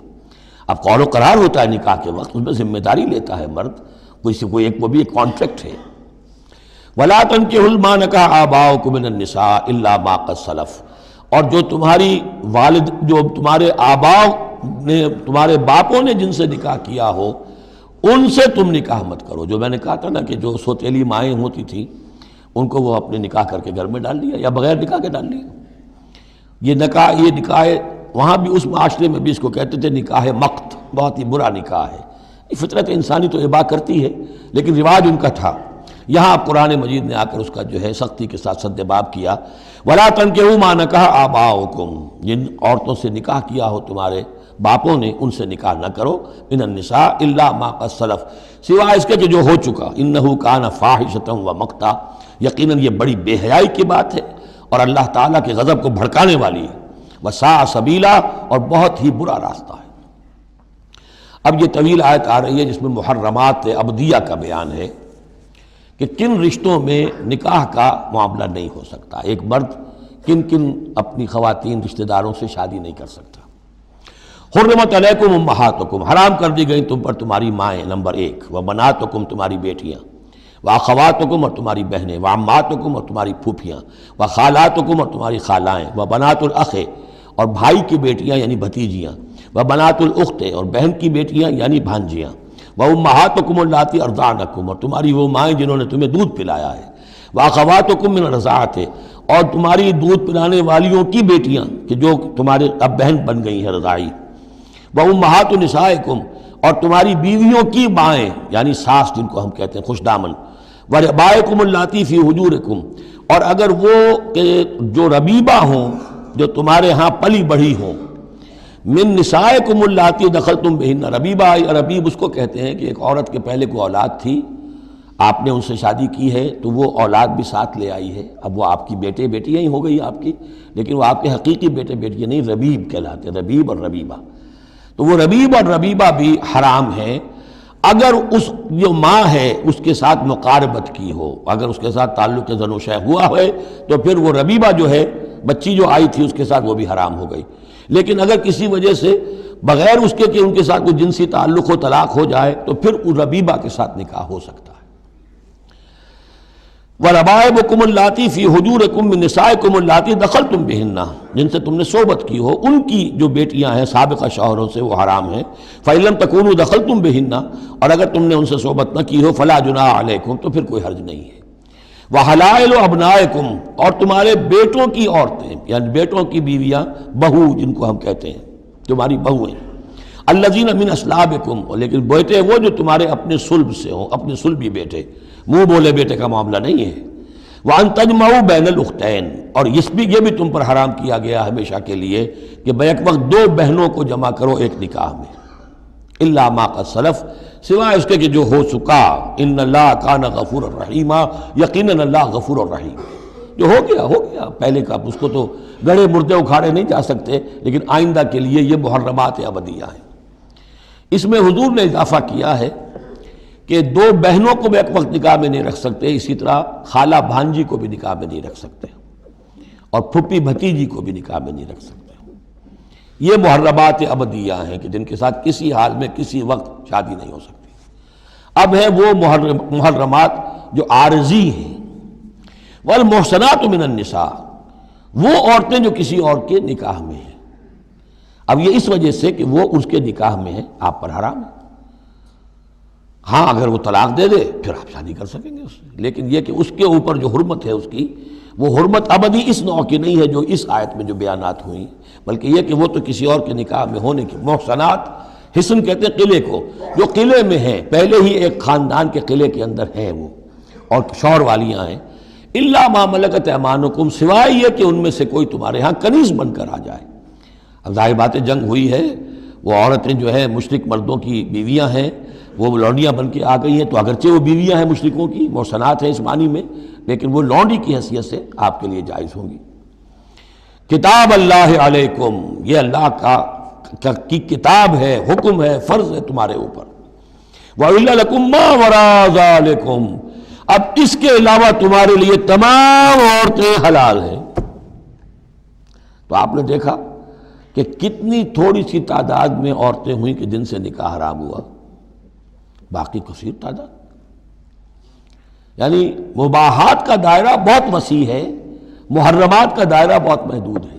اب قول و قرار ہوتا ہے نکاح کے وقت، اس میں ذمہ داری لیتا ہے مرد، وہ بھی ایک کانٹریکٹ ہے۔ وَلَا تَنكِحُوا مَا نَكَحَ آبَاؤُكُم مِّنَ النِّسَاءِ إِلَّا مَا قَدْ سَلَفَ، اور جو تمہاری والد جو تمہارے آباء نے تمہارے باپوں نے جن سے نکاح کیا ہو ان سے تم نکاح مت کرو. جو میں نے کہا تھا نا کہ جو سوتیلی مائیں ہوتی تھیں ان کو وہ اپنے نکاح کر کے گھر میں ڈال دیا یا بغیر نکاح کے ڈال دیا. یہ نکاح وہاں بھی اس معاشرے میں بھی اس کو کہتے تھے نکاح مقت، بہت ہی برا نکاح ہے. فطرت انسانی تو اباح کرتی ہے لیکن رواج ان کا تھا. یہاں قرآن مجید نے آ کر اس کا جو ہے سختی کے ساتھ سد باب کیا. وَلَا تَنكِحُوا مَا نَكَحَ آبَاؤُكُمْ، جن عورتوں سے نکاح کیا ہو تمہارے باپوں نے ان سے نکاح نہ کرو. مِنَ النِّسَاءِ إِلَّا مَا قَدْ سَلَفَ، سوائے اس کے کہ جو ہو چکا. إِنَّهُ كَانَ فَاحِشَةً وَمَقْتًا، یقیناً یہ بڑی بے حیائی کی بات ہے اور اللہ تعالیٰ کے غضب کو بھڑکانے والی ہے. وَسَاءَ سَبِيلًا، اور بہت ہی برا راستہ ہے. اب یہ طویل آیت آ رہی ہے جس میں محرمات ابدیہ کا بیان ہے کہ کن رشتوں میں نکاح کا معاملہ نہیں ہو سکتا. ایک مرد کن کن اپنی خواتین رشتہ داروں سے شادی نہیں کر سکتا. حرمت علیکم امہاتکم، حرام کر دی گئی تم پر تمہاری مائیں. نمبر 1 وبناتکم، تمہاری بیٹیاں. واخواتکم، اور تمہاری بہنیں. وعماتکم، اور تمہاری پھوپھیاں. وخالاتکم، اور تمہاری خالائیں. وبنات الاخ، اور بھائی کی بیٹیاں یعنی بھتیجیاں. وبنات الاخت، اور بہن کی بیٹیاں یعنی بھانجیاں. وامہاتکم اللاتی ارضعنکم، اور تمہاری وہ مائیں جنہوں نے تمہیں دودھ پلایا ہے. واخواتکم من الرضاعۃ، اور تمہاری دودھ پلانے والیوں کی بیٹیاں کہ جو تمہارے اب بہن بن گئی ہیں رضاعی. وامہات نسائکم، اور تمہاری بیویوں کی مائیں یعنی ساس جن کو ہم کہتے ہیں خوش دامن. وربائکم اللاتی فی حجورکم، اور اگر وہ کہ جو ربیبہ ہوں جو تمہارے ہاں پلی بڑھی ہوں. من نسائکم اللاتی دخلتم بہن، ربیبہ ربیب اس کو کہتے ہیں کہ ایک عورت کے پہلے کوئی اولاد تھی، آپ نے ان سے شادی کی ہے تو وہ اولاد بھی ساتھ لے آئی ہے. اب وہ آپ کی بیٹے بیٹیاں ہی ہو گئی آپ کی، لیکن وہ آپ کے حقیقی بیٹے بیٹیاں نہیں، ربیب کہلاتے ہیں، ربیب اور ربیبہ. تو وہ ربیب اور ربیبہ بھی حرام ہیں اگر اس جو ماں ہے اس کے ساتھ مقاربت کی ہو. اگر اس کے ساتھ تعلق زن و شہ ہوا ہے تو پھر وہ ربیبہ جو ہے بچی جو آئی تھی اس کے ساتھ وہ بھی حرام ہو گئی. لیکن اگر کسی وجہ سے بغیر اس کے کہ ان کے ساتھ کوئی جنسی تعلق ہو طلاق ہو جائے تو پھر اس ربیبہ کے ساتھ نکاح ہو سکتا ہے. وَرَبَائِبُكُمُ اللَّاتِي فِي حُجُورِكُم مِّن نِّسَائِكُمُ اللَّاتِي دَخَلْتُم بِهِنَّ، جن سے تم نے صحبت کی ہو ان کی جو بیٹیاں ہیں سابقہ شوہروں سے وہ حرام ہیں. فَإِن لَّمْ تَكُونُوا دَخَلْتُم بِهِنَّ، اور اگر تم نے ان سے صحبت نہ کی ہو فَلَا جُنَاحَ عَلَيْكُمْ، تو پھر کوئی حرج نہیں ہے. وَحَلَائِلُ أَبْنَائِكُمْ، اور تمہارے بیٹوں کی عورتیں یعنی بیٹوں کی بیویاں، بہو جن کو ہم کہتے ہیں تمہاری بہو ہیں. الذین من اصلابکم، لیکن بیٹے وہ جو تمہارے اپنے صلب سے ہوں، اپنے صلبی بیٹے، منہ بولے بیٹے کا معاملہ نہیں ہے. وَأَن تَجْمَعُوا بَيْنَ الْأُخْتَيْنِ، اور یہ بھی تم پر حرام کیا گیا ہمیشہ کے لیے کہ بیک وقت دو بہنوں کو جمع کرو ایک نکاح میں. إِلَّا مَا قَدْ سَلَفَ، سوائے اس کے کہ جو ہو چکا. إِنَّ اللَّهَ كَانَ غَفُورًا رَحِيمًا، یقیناً اللہ غفور الرحیم. جو ہو گیا پہلے کا، اس کو تو گڑھے مردے اکھاڑے نہیں جا سکتے، لیکن آئندہ کے لیے یہ محرمات ابدیہ ہیں. اس میں حضور نے اضافہ کیا ہے کہ دو بہنوں کو بھی ایک وقت نکاح میں نہیں رکھ سکتے، اسی طرح خالہ بھانجی کو بھی نکاح میں نہیں رکھ سکتے، اور پھپھی بھتیجی کو بھی نکاح میں نہیں رکھ سکتے. یہ محرمات ابدیہ ہیں کہ جن کے ساتھ کسی حال میں کسی وقت شادی نہیں ہو سکتی. اب ہے وہ محرمات جو عارضی ہیں. والمحصنات من النساء، وہ عورتیں جو کسی اور کے نکاح میں ہیں. اب یہ اس وجہ سے کہ وہ اس کے نکاح میں ہیں آپ پر حرام ہے. ہاں اگر وہ طلاق دے دے پھر آپ شادی کر سکیں گے اس سے، لیکن یہ کہ اس کے اوپر جو حرمت ہے اس کی وہ حرمت ابدی اس نوع کی نہیں ہے جو اس آیت میں جو بیانات ہوئیں، بلکہ یہ کہ وہ تو کسی اور کے نکاح میں ہونے کی. محسنات، حسن کہتے ہیں قلعے کو، جو قلعے میں ہیں، پہلے ہی ایک خاندان کے قلعے کے اندر ہیں وہ اور شوہر والیاں ہیں. الا ما ملکت ایمانکم، سوائے یہ کہ ان میں سے کوئی تمہارے ہاں کنیز بن کر آ جائے. اب ظاہر بات ہے جنگ ہوئی ہے، وہ عورتیں جو ہے مشرک مردوں کی بیویاں ہیں، وہ لونڈیاں بن کے آ گئی ہیں، تو اگرچہ وہ بیویاں ہیں مشرکوں کی، محسنات ہیں اس معنی میں، لیکن وہ لونڈی کی حیثیت سے آپ کے لیے جائز ہوں گی. کتاب اللہ علیکم، یہ اللہ کی کتاب ہے، حکم ہے، فرض ہے تمہارے اوپر. وَأُحِلَّ لَكُم مَّا وَرَاءَ ذَلِكُمْ، اب اس کے علاوہ تمہارے لیے تمام عورتیں حلال ہیں. تو آپ نے دیکھا کہ کتنی تھوڑی سی تعداد میں عورتیں ہوئیں کہ جن سے نکاح حرام ہوا، باقی کثیر تعداد. یعنی مباحات کا دائرہ بہت وسیع ہے، محرمات کا دائرہ بہت محدود ہے.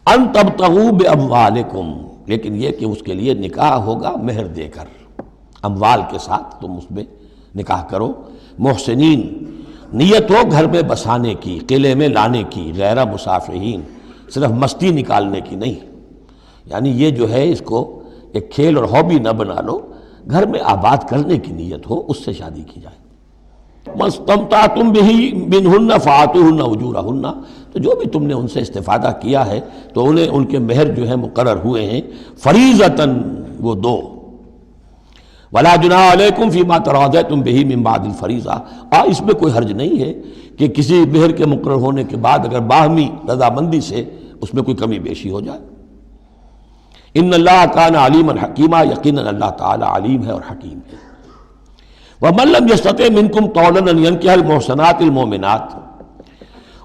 ان تبتغوا باموالکم، لیکن یہ کہ اس کے لیے نکاح ہوگا مہر دے کر، اموال کے ساتھ تم اس میں نکاح کرو، محسنین، نیت ہو گھر میں بسانے کی، قلعے میں لانے کی، غیر مسافرین، صرف مستی نکالنے کی نہیں، یعنی یہ جو ہے اس کو ایک کھیل اور ہابی نہ بنا لو، گھر میں آباد کرنے کی نیت ہو، اس سے شادی کی جائے۔ مَسْتَمْتَعْتُمْ بِهِ مِنْهُنَّ فَآتُوهُنَّ أُجُورَهُنَّ، تو جو بھی تم نے ان سے استفادہ کیا ہے تو انہیں ان کے مہر جو ہے مقرر ہوئے ہیں، فریضۃً، وہ دو۔ وَلَا جُنَاحَ عَلَيْكُمْ فِي مَا تَرَاضَيْتُمْ بِهِ مِنْ بَعْدِ الْفَرِيضَةِ، اس میں کوئی حرج نہیں ہے کہ کسی مہر کے مقرر ہونے کے بعد اگر باہمی رضامندی سے اس میں کوئی کمی بیشی ہو جائے۔ ان اللہ کان علیما حکیما، یقیناً اللہ تعالی علیم ہے اور حکیم ہے۔ وَمَن لَّمْ يَسْتَطِعْ مِنكُمْ طَوْلًا أَن يَنكِحَ الْمُحْصَنَاتِ الْمُؤْمِنَاتِ،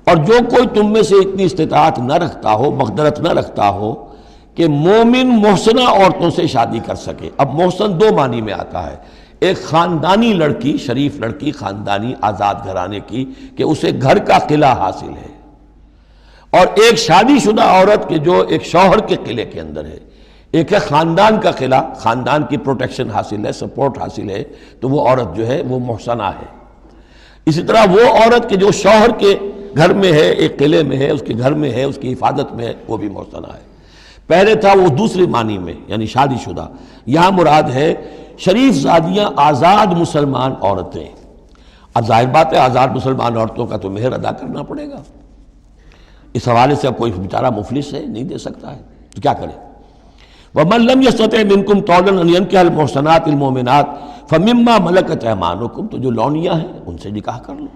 اور جو کوئی تم میں سے اتنی استطاعت نہ رکھتا ہو، مقدرت نہ رکھتا ہو کہ مومن محسنہ عورتوں سے شادی کر سکے۔ اب محسن دو معنی میں آتا ہے، ایک خاندانی لڑکی، شریف لڑکی، خاندانی آزاد گھرانے کی کہ اسے گھر کا قلعہ حاصل ہے، اور ایک شادی شدہ عورت کے جو ایک شوہر کے قلعے کے اندر ہے، ایک ہے خاندان کا قلعہ، خاندان کی پروٹیکشن حاصل ہے، سپورٹ حاصل ہے، تو وہ عورت جو ہے وہ محسنہ ہے۔ اسی طرح وہ عورت کے جو شوہر کے گھر میں ہے، ایک قلعے میں ہے، اس کے گھر میں ہے، اس کی حفاظت میں ہے، وہ بھی محسنہ ہے۔ پہلے تھا وہ دوسری معنی میں یعنی شادی شدہ، یہاں مراد ہے شریف زادیاں، آزاد مسلمان عورتیں۔ اب ظاہر بات ہے آزاد مسلمان عورتوں کا تو مہر ادا کرنا پڑے گا، اس حوالے سے اب کوئی بیچارہ مفلس ہے، نہیں دے سکتا ہے تو کیا کرے۔ وَمَن لَّمْ يَسْتَطِعْ مِنكُمْ طَوْلًا أَن يَنكِحَ الْمُحْصَنَاتِ الْمُؤْمِنَاتِ فَمِمَّا مَلَكَتْ أَيْمَانُكُمْ، تو جو لونیاں ہیں ان سے نکاح کر لو،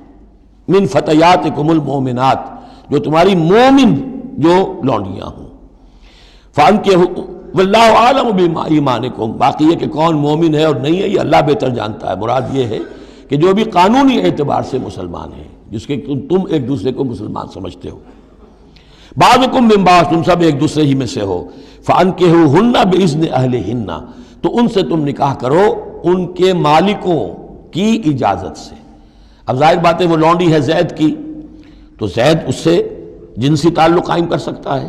مِن فَتَيَاتِكُمُ الْمُؤْمِنَاتِ، جو تمہاری مومن جو لونیاں ہوں، فَأَنكِحُوا وَاللَّهُ أَعْلَمُ بِإِيمَانِكُمْ، باقی یہ کہ کون مومن ہے اور نہیں ہے یہ اللہ بہتر جانتا ہے۔ مراد یہ ہے کہ جو بھی قانونی اعتبار سے مسلمان ہیں، جس کے تم ایک دوسرے کو مسلمان سمجھتے ہو، بعضکم من بعض، تم سب ایک دوسرے ہی میں سے ہو، فَأَنكِحُوهُنَّ بِإِذْنِ أَهْلِهِنَّ، تو ان سے تم نکاح کرو ان کے مالکوں کی اجازت سے۔ اب ظاہر بات ہے وہ لونڈی ہے زید کی، تو زید اس سے جنسی تعلق قائم کر سکتا ہے،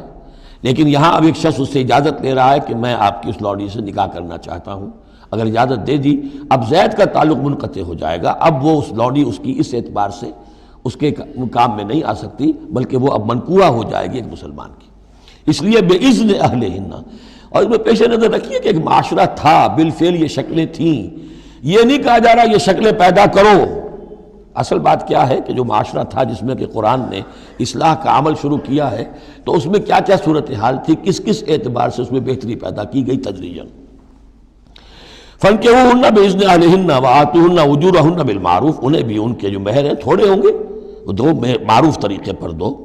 لیکن یہاں اب ایک شخص اس سے اجازت لے رہا ہے کہ میں آپ کی اس لونڈی سے نکاح کرنا چاہتا ہوں۔ اگر اجازت دے دی، اب زید کا تعلق منقطع ہو جائے گا، اب وہ اس لونڈی اس کی اس اعتبار سے اس کے کام میں نہیں آ سکتی، بلکہ وہ اب منقوہ ہو جائے گی ایک مسلمان کی۔ اس لیے بِإِذْنِ أَهْلِهِنَّ، اور اس میں پیش نظر رکھیے کہ ایک معاشرہ تھا، بالفعل یہ شکلیں تھیں، یہ نہیں کہا جا رہا یہ شکلیں پیدا کرو۔ اصل بات کیا ہے کہ جو معاشرہ تھا جس میں کہ قرآن نے اصلاح کا عمل شروع کیا ہے، تو اس میں کیا کیا صورتحال تھی، کس کس اعتبار سے اس میں بہتری پیدا کی گئی تدریجاً۔ فَانكِحُوهُنَّ بِإِذْنِ أَهْلِهِنَّ وَآتُوهُنَّ أُجُورَهُنَّ بِالْمَعْرُوفِ، انہیں بھی ان کے جو مہر ہیں تھوڑے ہوں گے، وہ دو معروف طریقے پر دو۔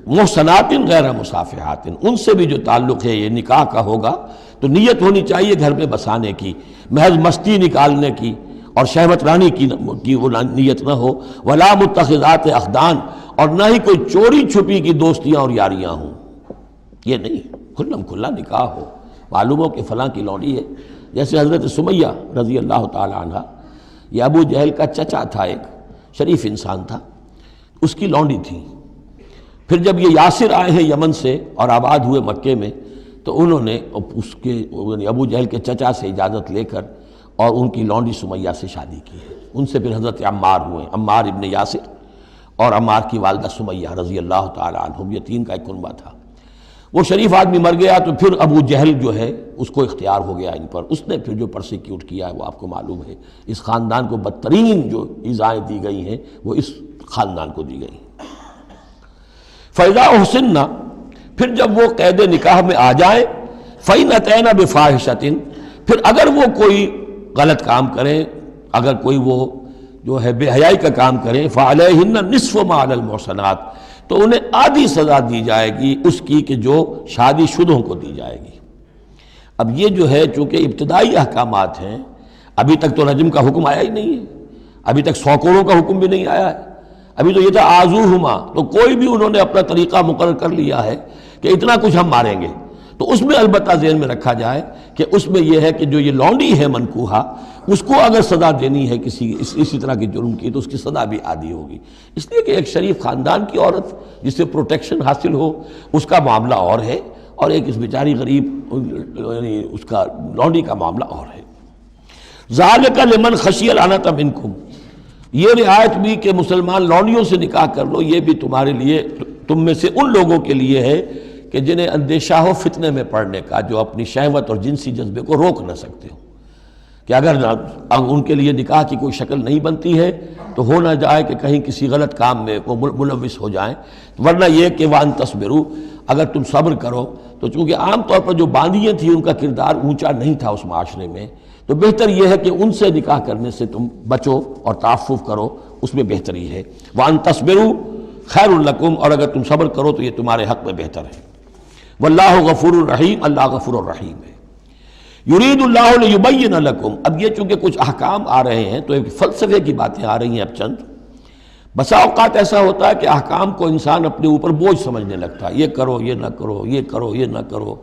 محسنات غیر مسافحات، ان سے بھی جو تعلق ہے یہ نکاح کا ہوگا تو نیت ہونی چاہیے گھر میں بسانے کی، محض مستی نکالنے کی اور شہوت رانی کی وہ نیت نہ ہو۔ ولا متخذات اخدان، اور نہ ہی کوئی چوری چھپی کی دوستیاں اور یاریاں ہوں، یہ نہیں، کھلم کھلا نکاح ہو، معلوم ہو کہ فلاں کی لونڈی ہے۔ جیسے حضرت سمیہ رضی اللہ تعالی عنہ، یہ ابو جہل کا چچا تھا، ایک شریف انسان تھا، اس کی لونڈی تھی۔ پھر جب یہ یاسر آئے ہیں یمن سے اور آباد ہوئے مکے میں، تو انہوں نے اس کے ابو جہل کے چچا سے اجازت لے کر اور ان کی لونڈی سمیہ سے شادی کی ہے۔ ان سے پھر حضرت عمار ہوئے، عمار ابن یاسر اور عمار کی والدہ سمیہ رضی اللہ تعالی عنہم، یہ تین کا ایک کنبہ تھا۔ وہ شریف آدمی مر گیا تو پھر ابو جہل جو ہے اس کو اختیار ہو گیا ان پر، اس نے پھر جو پرسیکیوٹ کیا ہے وہ آپ کو معلوم ہے، اس خاندان کو بدترین جو ایذائیں دی گئی ہیں وہ اس خاندان کو دی گئی۔ فَإِذَا أُحْصِنَّ، پھر جب وہ قید نکاح میں آ جائیں، فَإِنْ أَتَيْنَ بِفَاحِشَةٍ، پھر اگر وہ کوئی غلط کام کریں، اگر کوئی وہ جو ہے بے حیائی کا کام کریں، فَعَلَيْهِنَّ نِصْفُ مَا عَلَى الْمُحْصَنَاتِ، تو انہیں آدھی سزا دی جائے گی اس کی کہ جو شادی شدوں کو دی جائے گی۔ اب یہ جو ہے چونکہ ابتدائی احکامات ہیں، ابھی تک تو رجم کا حکم آیا ہی نہیں ہے، ابھی تک 100 کوڑوں کا حکم بھی نہیں آیا ہے، ابھی تو یہ تھا آزوہما، تو کوئی بھی انہوں نے اپنا طریقہ مقرر کر لیا ہے کہ اتنا کچھ ہم ماریں گے۔ تو اس میں البتہ ذہن میں رکھا جائے کہ اس میں یہ ہے کہ جو یہ لونڈی ہے منکوحہ، اس کو اگر سزا دینی ہے اسی طرح کے جرم کی، تو اس کی سزا بھی عادی ہوگی، اس لیے کہ ایک شریف خاندان کی عورت جسے پروٹیکشن حاصل ہو اس کا معاملہ اور ہے، اور ایک اس بیچاری غریب یعنی اس کا لونڈی کا معاملہ اور ہے۔ ذالک لمن خشی العنت منکم، یہ رعایت بھی کہ مسلمان لونڈیوں سے نکاح کر لو، یہ بھی تمہارے لیے، تم میں سے ان لوگوں کے لیے ہے کہ جنہیں اندیشہ ہو فتنے میں پڑنے کا، جو اپنی شہوت اور جنسی جذبے کو روک نہ سکتے ہو، کہ اگر ان کے لیے نکاح کی کوئی شکل نہیں بنتی ہے تو ہو نہ جائے کہ کہیں کسی غلط کام میں وہ ملوث ہو جائیں، ورنہ یہ کہ وان تصبروا، اگر تم صبر کرو، تو چونکہ عام طور پر جو باندیاں تھیں ان کا کردار اونچا نہیں تھا اس معاشرے میں، تو بہتر یہ ہے کہ ان سے نکاح کرنے سے تم بچو اور تعفف کرو، اس میں بہتری ہے۔ وان تصبروا خیر لکم، اور اگر تم صبر کرو تو یہ تمہارے حق میں بہتر ہے۔ واللہ غفور الرحیم، اللہ غفور الرحیم ہے۔ یرید اللہ لیبین لکم، اب یہ چونکہ کچھ احکام آ رہے ہیں تو ایک فلسفے کی باتیں آ رہی ہیں اب چند۔ بسا اوقات ایسا ہوتا ہے کہ احکام کو انسان اپنے اوپر بوجھ سمجھنے لگتا ہے، یہ کرو یہ نہ کرو، یہ کرو یہ نہ کرو،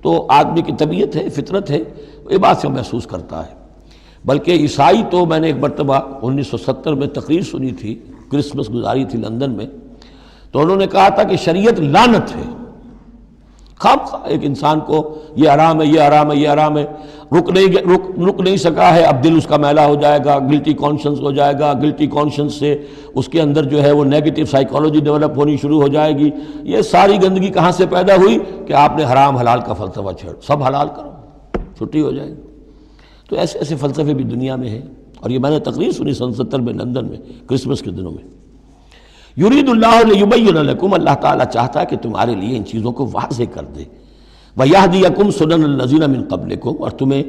تو آدمی کی طبیعت ہے، فطرت ہے، یہ بات سے محسوس کرتا ہے۔ بلکہ عیسائی تو میں نے ایک مرتبہ 1970 میں تقریر سنی تھی، کرسمس گزاری تھی لندن میں، تو انہوں نے کہا تھا کہ شریعت لعنت ہے، خواہ ایک انسان کو یہ حرام ہے، یہ حرام ہے، یہ حرام ہے، رک نہیں سکا ہے، اب دل اس کا میلا ہو جائے گا، گلٹی کانشنس ہو جائے گا، گلٹی کانشنس سے اس کے اندر جو ہے وہ نیگیٹو سائیکالوجی ڈیولپ ہونی شروع ہو جائے گی۔ یہ ساری گندگی کہاں سے پیدا ہوئی کہ آپ نے حرام حلال کا فلسفہ چھیڑ، سب حلال کرو چھٹی ہو جائے گی۔ تو ایسے ایسے فلسفے بھی دنیا میں ہیں، اور یہ میں نے تقریر سنی 1970 میں لندن میں کرسمس کے دنوں میں۔ یرید اللہ لیبین لکم، اللہ تعالیٰ چاہتا ہے کہ تمہارے لیے ان چیزوں کو واضح کر دے۔ وَیَہْدِیَکُمْ سُنَنَ الَّذِینَ مِن قَبْلِکُم، اور تمہیں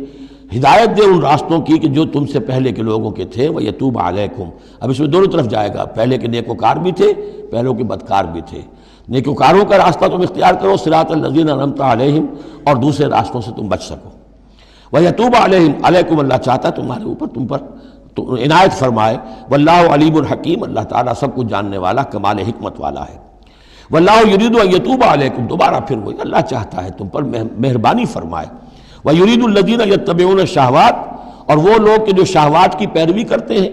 ہدایت دے ان راستوں کی کہ جو تم سے پہلے کے لوگوں کے تھے۔ وَیَتُوبَ عَلَیکُم، اب اس میں دونوں طرف جائے گا، پہلے کے نیکوکار بھی تھے، پہلوں کے بدکار بھی تھے۔ نیکوکاروں کا راستہ تم اختیار کرو، صراط الذین انعمت علیہم، اور دوسرے راستوں سے تم بچ سکو۔ وَیَتُوبَ عَلَیہم، علیکم، اللہ چاہتا ہے تمہارے اوپر، تم پر تو عنایت فرمائے۔ واللہ علیم الحکیم، اللہ تعالیٰ سب کچھ جاننے والا، کمال حکمت والا ہے۔ واللہ یرید ان یتوب علیکم، دوبارہ پھر وہی، اللہ چاہتا ہے تم پر مہربانی فرمائے۔ ویرید الذین یتبعون الشہوات، اور وہ لوگ کہ جو شہوات کی پیروی کرتے ہیں،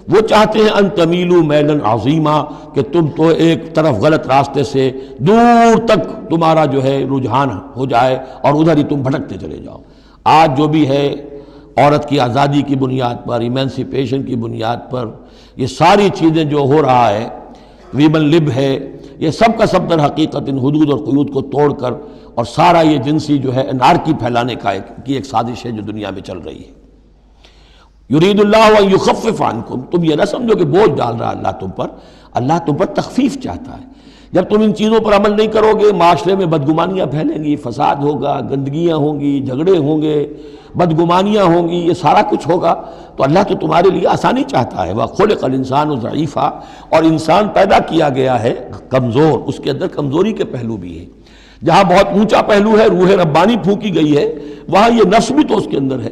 وہ چاہتے ہیں ان تمیلوا میلا عظیما، کہ تم تو ایک طرف غلط راستے سے دور تک تمہارا جو ہے رجحان ہو جائے اور ادھر ہی تم بھٹکتے چلے جاؤ۔ آج جو بھی ہے عورت کی آزادی کی بنیاد پر، ایمینسیپیشن کی بنیاد پر، یہ ساری چیزیں جو ہو رہا ہے، ویمن لب ہے، یہ سب کا سب در حقیقت ان حدود اور قیود کو توڑ کر، اور سارا یہ جنسی جو ہے انارکی پھیلانے کی ایک سازش ہے جو دنیا میں چل رہی ہے۔ یرید اللہ ان یخفف عنکم، تم یہ نہ سمجھو کہ بوجھ ڈال رہا اللہ تم پر، اللہ تم پر تخفیف چاہتا ہے۔ جب تم ان چیزوں پر عمل نہیں کرو گے، معاشرے میں بدگمانیاں پھیلیں گی، فساد ہوگا، گندگیاں ہوں گی، جھگڑے ہوں گے، بدگمانیاں ہوں گی، یہ سارا کچھ ہوگا، تو اللہ تو تمہارے لیے آسانی چاہتا ہے۔ وَخُلِقَ الْإِنسَانُ ضَعِيفًا، اور انسان پیدا کیا گیا ہے کمزور، اس کے اندر کمزوری کے پہلو بھی ہیں۔ جہاں بہت اونچا پہلو ہے، روح ربانی پھونکی گئی ہے، وہاں یہ نفس بھی تو اس کے اندر ہے،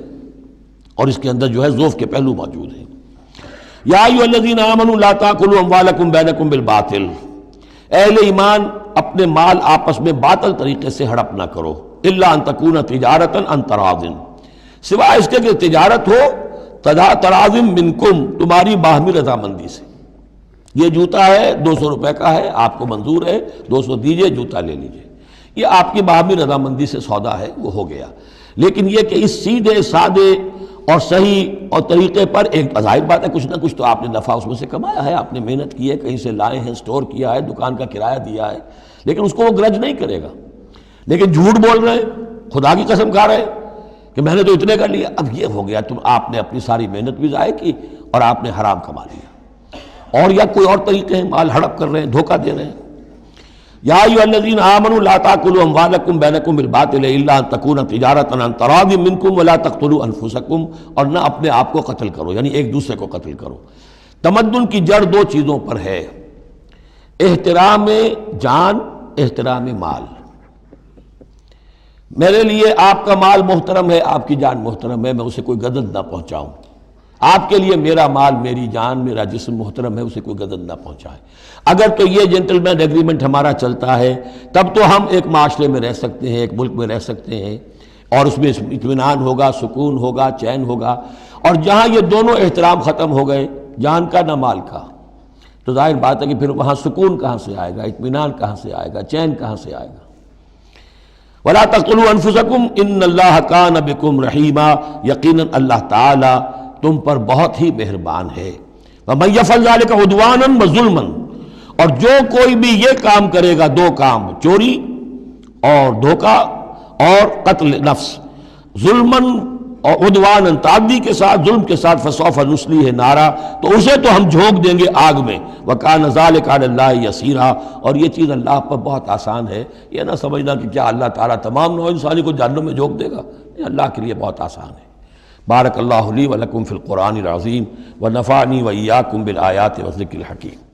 اور اس کے اندر جو ہے ذوف کے پہلو موجود ہیں۔ یا ایھا الذین آمنوا لا تاکلوا اموالکم بینکم بالباطل، اہل ایمان اپنے مال آپس میں باطل طریقے سے ہڑپ نہ کرو، الا ان تکون تجارتا عن تراض، سوائے اس کے کہ تجارت ہو تراض منکم، تمہاری باہمی رضامندی سے۔ یہ جوتا ہے 200 روپے کا ہے، آپ کو منظور ہے 200 دیجئے، جوتا لے لیجئے، یہ آپ کی باہمی رضامندی سے سودا ہے، وہ ہو گیا۔ لیکن یہ کہ اس سیدھے سادے اور صحیح اور طریقے پر، ایک ظاہر بات ہے کچھ نہ کچھ تو آپ نے نفع اس میں سے کمایا ہے، آپ نے محنت کی ہے، کہیں سے لائے ہیں، سٹور کیا ہے، دکان کا کرایہ دیا ہے، لیکن اس کو وہ گرج نہیں کرے گا۔ لیکن جھوٹ بول رہے ہیں، خدا کی قسم کھا رہے ہیں کہ میں نے تو اتنے کر لیا، اب یہ ہو گیا، تم آپ نے اپنی ساری محنت بھی ضائع کی اور آپ نے حرام کما لیا۔ اور یا کوئی اور طریقے ہیں، مال ہڑپ کر رہے ہیں، دھوکہ دے رہے ہیں۔ یا ایھا الذین آمنوا لا تاکلوا اموالکم بینکم بالباطل الا ان تکون تجارتا عن تراض منکم ولا تقتلوا انفسکم، اور نہ اپنے آپ کو قتل کرو، یعنی ایک دوسرے کو قتل کرو۔ تمدن کی جڑ دو چیزوں پر ہے، احترام جان، احترام مال۔ میرے لیے آپ کا مال محترم ہے، آپ کی جان محترم ہے، میں اسے کوئی غضب نہ پہنچاؤں۔ آپ کے لیے میرا مال، میری جان، میرا جسم محترم ہے، اسے کوئی گزر نہ پہنچائے۔ اگر تو یہ جنٹل مین ایگریمنٹ ہمارا چلتا ہے تب تو ہم ایک معاشرے میں رہ سکتے ہیں، ایک ملک میں رہ سکتے ہیں، اور اس میں اطمینان ہوگا، سکون ہوگا، چین ہوگا۔ اور جہاں یہ دونوں احترام ختم ہو گئے، جان کا نہ مال کا، تو ظاہر بات ہے کہ پھر وہاں سکون کہاں سے آئے گا، اطمینان کہاں سے آئے گا، چین کہاں سے آئے گا۔ وَلَا تَقْتُلُوا أَنفُسَكُمْ إِنَّ اللَّهَ كَانَ بِكُمْ رَحِيمًا، یقیناً اللہ تعالی تم پر بہت ہی مہربان ہے۔ وَمَن يَفْعَلْ ذَلِكَ عُدْوَانًا وَظُلْمًا، اور جو کوئی بھی یہ کام کرے گا، دو کام، چوری اور دھوکہ اور قتل نفس، ظلمًا اور عدوانًا، تعدی کے ساتھ، ظلم کے ساتھ، فسوف نصلیہ نارا، تو اسے تو ہم جھونک دیں گے آگ میں، وَكَانَ ذَلِكَ عَلَى اللَّهِ يَسِيرًا، اور یہ چیز اللہ پر بہت آسان ہے۔ یہ نہ سمجھنا کہ کیا اللہ تعالیٰ تمام نوع انسانی کو جہنم میں جھونک دے گا، یہ اللہ کے لیے بہت آسان ہے۔ بارک اللہ لی ولکم فی القرآن العظیم ونفعنی وإیاکم بالآیات والذکر الحکیم۔